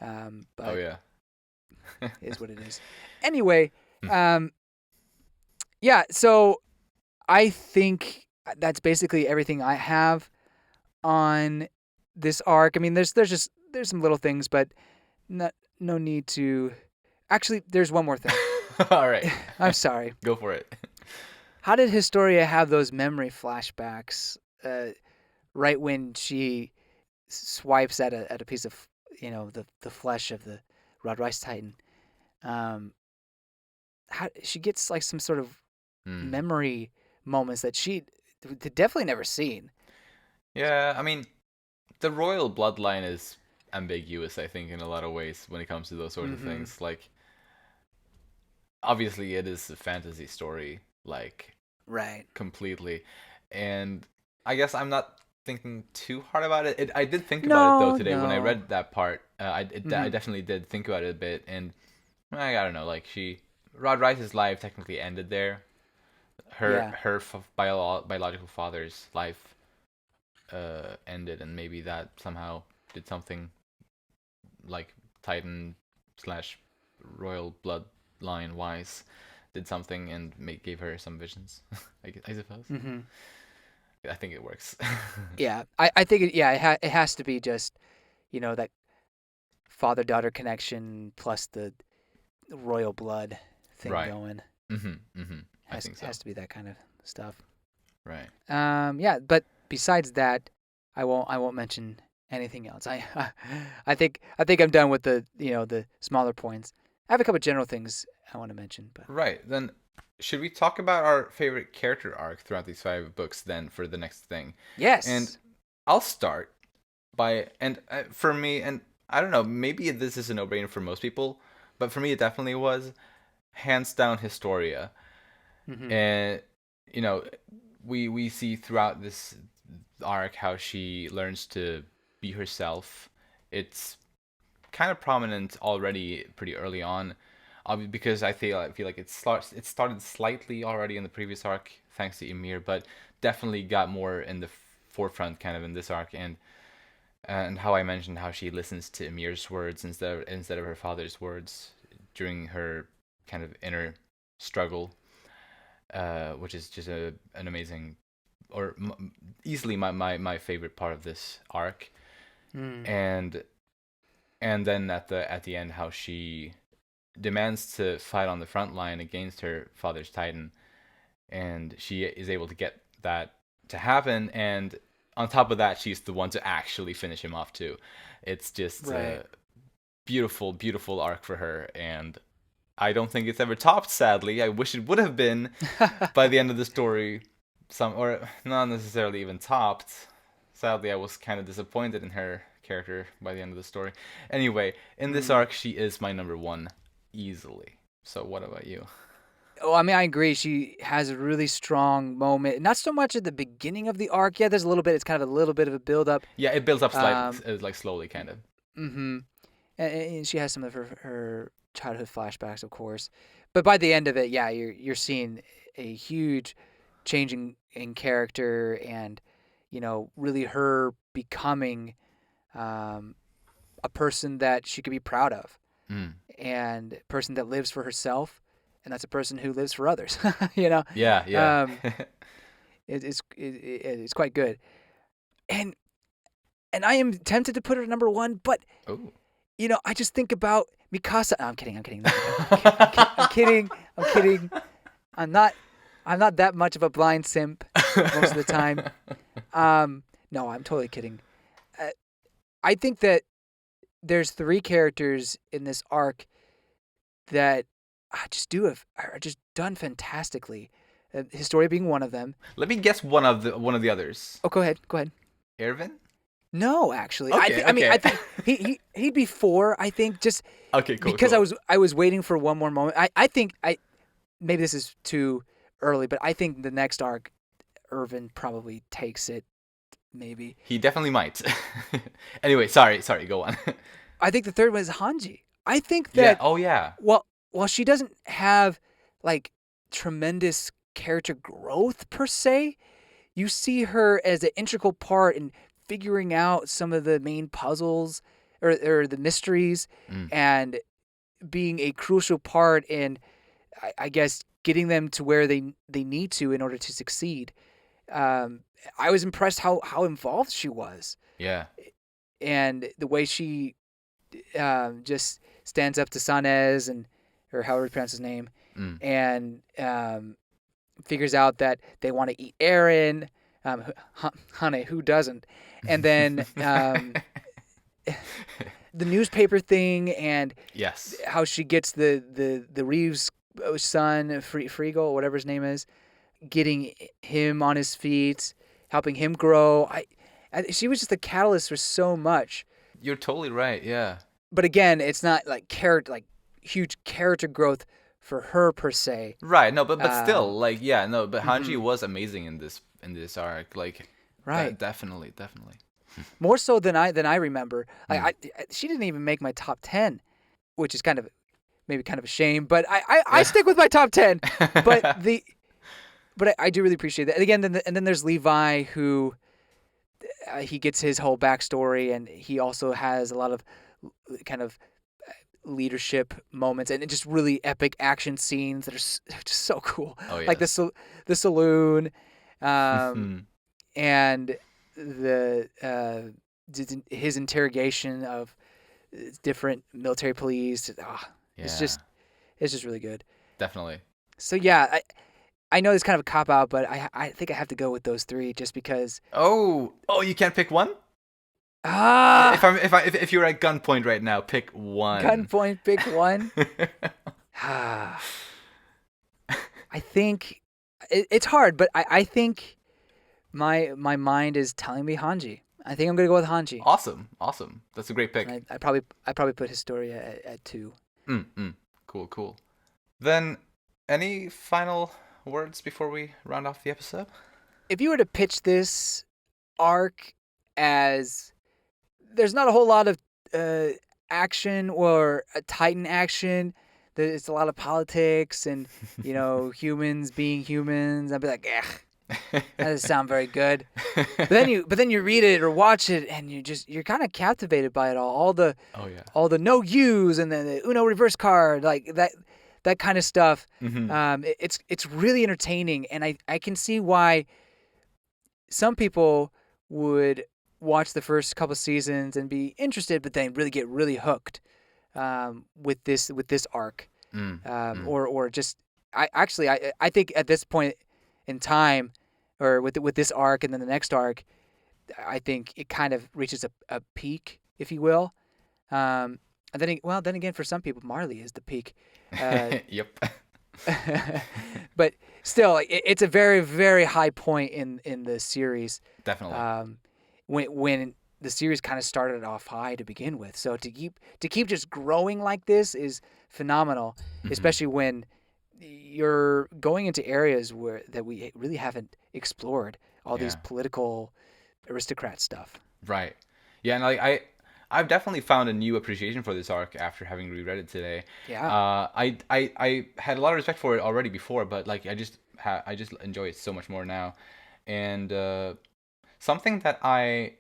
But Oh yeah. is what it is. Anyway, Hmm. yeah. So I think that's basically everything I have on this arc. I mean, there's some little things, but no need to. Actually, there's one more thing. All right. I'm sorry. Go for it. How did Historia have those memory flashbacks right when she swipes at a piece of the flesh of the Rod Rice Titan? How she gets like some sort of memory moments that she definitely never seen. Yeah, I mean, the royal bloodline is ambiguous, I think, in a lot of ways when it comes to those sorts of things. Like, obviously, it is a fantasy story, like, Right. completely. And I guess I'm not thinking too hard about it. I did think about it, though, No, today when I no. read that part. I definitely did think about it a bit. And I don't know, like, Rod Rice's life technically ended there. Yeah. Her biological father's life ended, and maybe that somehow did something, like Titan slash royal bloodline wise, did something and gave her some visions. I suppose. I think it works. Yeah. I think it has to be just that father daughter connection plus the royal blood thing Right. going. I think so. Has to be that kind of stuff. Right. Yeah, but besides that, I won't mention anything else. I think I'm done with the smaller points. I have a couple of general things I want to mention, but Right. Then should we talk about our favorite character arc throughout these 5 books then for the next thing? And yes. I'll start by for me, and I don't know, maybe this is a no-brainer for most people, but for me it definitely was hands down Historia. And we see throughout this arc how she learns to be herself. It's kind of prominent already pretty early on, because I feel like it started slightly already in the previous arc thanks to Ymir, but definitely got more in the forefront kind of in this arc. And how I mentioned how she listens to Ymir's words instead of her father's words during her kind of inner struggle, which is just an amazing, or easily my favorite part of this arc. And then at the end, how she demands to fight on the front line against her father's Titan, and she is able to get that to happen. And on top of that, she's the one to actually finish him off too. It's just a beautiful, beautiful arc for her, and I don't think it's ever topped. Sadly, I wish it would have been by the end of the story. Or not necessarily even topped. Sadly, I was kind of disappointed in her character by the end of the story. Anyway, in this arc, she is my number one easily. So what about you? Oh, I mean, I agree. She has a really strong moment. Not so much at the beginning of the arc. Yeah, there's a little bit. It's kind of a little bit of a build up. Yeah, it builds up slightly, like slowly, kind of. And she has some of her childhood flashbacks, of course. But by the end of it, yeah, you're seeing a huge change in character, and really her becoming a person that she could be proud of, and a person that lives for herself, and that's a person who lives for others. Yeah. It's quite good, and I am tempted to put her at number one, but Oh. I just think about Mikasa. No, I'm kidding. I'm kidding. I'm not that much of a blind simp most of the time. No, I'm totally kidding. I think that there's 3 characters in this arc that are just done fantastically. Historia being one of them. Let me guess one of the others. Oh, go ahead. Erwin? No, actually. Okay, I mean, I think he'd be 4. I think just okay, cool. Because cool. I was waiting for one more moment. I think maybe this is too early, but I think the next arc, Irvin probably takes it. Maybe he definitely might. Anyway, sorry. Go on. I think the third one is Hanji. I think that yeah. While she doesn't have like tremendous character growth per se, you see her as an integral part in figuring out some of the main puzzles or the mysteries, and being a crucial part in, I guess, getting them to where they need to in order to succeed. I was impressed how involved she was, Yeah. and the way she just stands up to Sanez, and or however you pronounce his name, Mm. and figures out that they want to eat Aaron. Honey, who doesn't? And then the newspaper thing, and Yes. how she gets the Reeves son, Friegel, whatever his name is, getting him on his feet, helping him grow. She was just a catalyst for so much. You're totally right. Yeah. But again, it's not like huge character growth for her per se. Right. No, but still, like, yeah, no, but Hanji Mhm. was amazing in this arc. Like, Right. definitely. More so than I remember. Mm. She didn't even make my top 10, which is maybe kind of a shame. But I Yeah. stick with my top 10. But I do really appreciate that. And again, then there's Levi, who he gets his whole backstory, and he also has a lot of kind of leadership moments, and just really epic action scenes that are just so cool. Oh Like yes. the saloon, and his interrogation of different military police. It's Yeah. just really good. Definitely. So yeah, I know it's kind of a cop out, but I think I have to go with those three just because. Oh, you can't pick one? Ah, If you're at gunpoint right now, pick one. gunpoint, pick one. I think it's hard, but I think my mind is telling me Hanji. I think I'm gonna go with Hanji. Awesome. That's a great pick. And I probably put Historia at 2. Cool. Then, any final words before we round off the episode? If you were to pitch this arc as, there's not a whole lot of action or Titan action. It's a lot of politics and humans being humans. I'd be like, that doesn't sound very good. But then you read it or watch it, and you're kind of captivated by it all. Oh yeah. All the no use, and then the Uno reverse card, like that kind of stuff. Mm-hmm. It's really entertaining, and I can see why some people would watch the first couple seasons and be interested, but then really get really hooked with this arc, or just I think at this point in time, or with this arc and then the next arc, I think it kind of reaches a peak, if you will. And then again, for some people, Marley is the peak. Yep. But still, it's a very, very high point in the series. Definitely. When the series kind of started off high to begin with, so to keep just growing like this is phenomenal, especially when you're going into areas that we really haven't explored, all these political aristocrat stuff. Right. Yeah, and I've definitely found a new appreciation for this arc after having reread it today. Yeah. I had a lot of respect for it already before, but like I just enjoy it so much more now. And something that I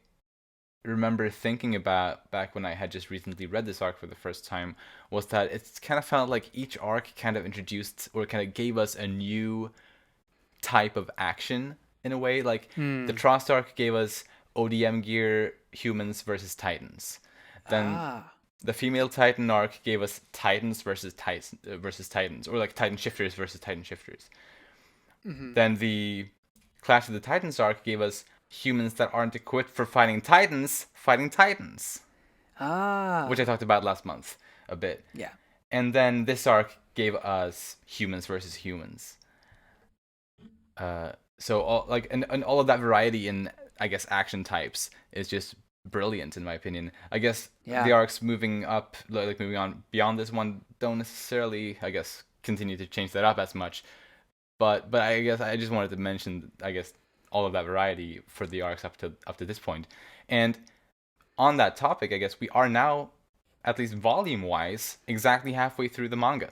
remember thinking about back when I had just recently read this arc for the first time was that it's kind of felt like each arc kind of introduced or kind of gave us a new type of action in a way. Like the Trost arc gave us ODM gear humans versus Titans. Then the female Titan arc gave us Titans versus Titans, or like Titan shifters versus Titan shifters. Then the Clash of the Titans arc gave us humans that aren't equipped for fighting Titans, which I talked about last month a bit. Yeah. And then this arc gave us humans versus humans. So all like and all of that variety in, I guess, action types is just brilliant in my opinion. I guess the arcs moving up, like moving on beyond this one, don't necessarily, I guess, continue to change that up as much. But I guess I just wanted to mention, I guess, all of that variety for the arcs up to this point. And on that topic, I guess we are now, at least volume wise, exactly halfway through the manga,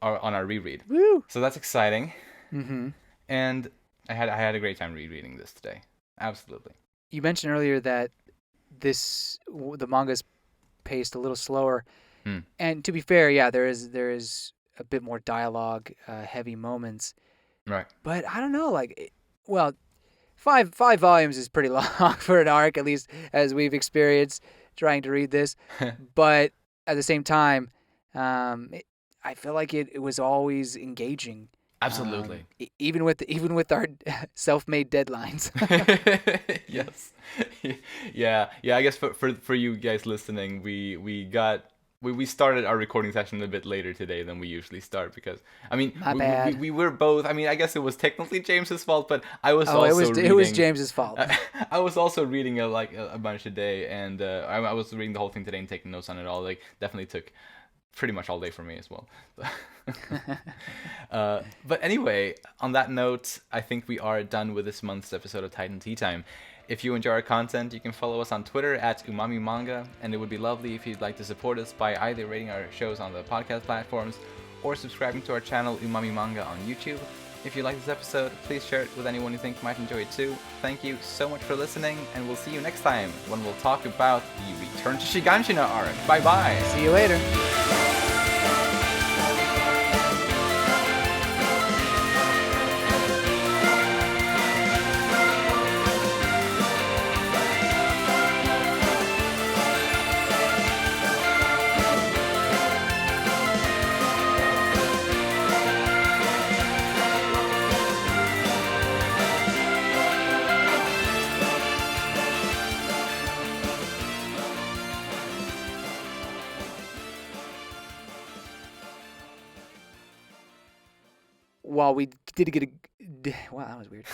on our reread. Woo! So that's exciting. Mm-hmm. And I had a great time rereading this today. Absolutely. You mentioned earlier that the manga's paced a little slower, and to be fair, yeah, there is a bit more dialogue, heavy moments. Right. But I don't know, five volumes is pretty long for an arc, at least as we've experienced trying to read this. But at the same time, I feel like it was always engaging. Absolutely. Even with our self-made deadlines. Yes. Yeah. I guess for you guys listening, we started our recording session a bit later today than we usually start because I mean My bad. we were both. I mean, I guess it was technically James's fault, but I was Oh, also it was reading. James's fault. I was also reading a bunch today, and I was reading the whole thing today and taking notes on it all. Like, definitely took pretty much all day for me as well. But anyway, on that note, I think we are done with this month's episode of Titan Teatime. If you enjoy our content, you can follow us on Twitter at Umami Manga, and it would be lovely if you'd like to support us by either rating our shows on the podcast platforms or subscribing to our channel Umami Manga on YouTube. If you like this episode, please share it with anyone you think might enjoy it too. Thank you so much for listening, and we'll see you next time when we'll talk about the Return to Shiganshina arc. Bye bye! See you later. While we did get a wow, that was weird.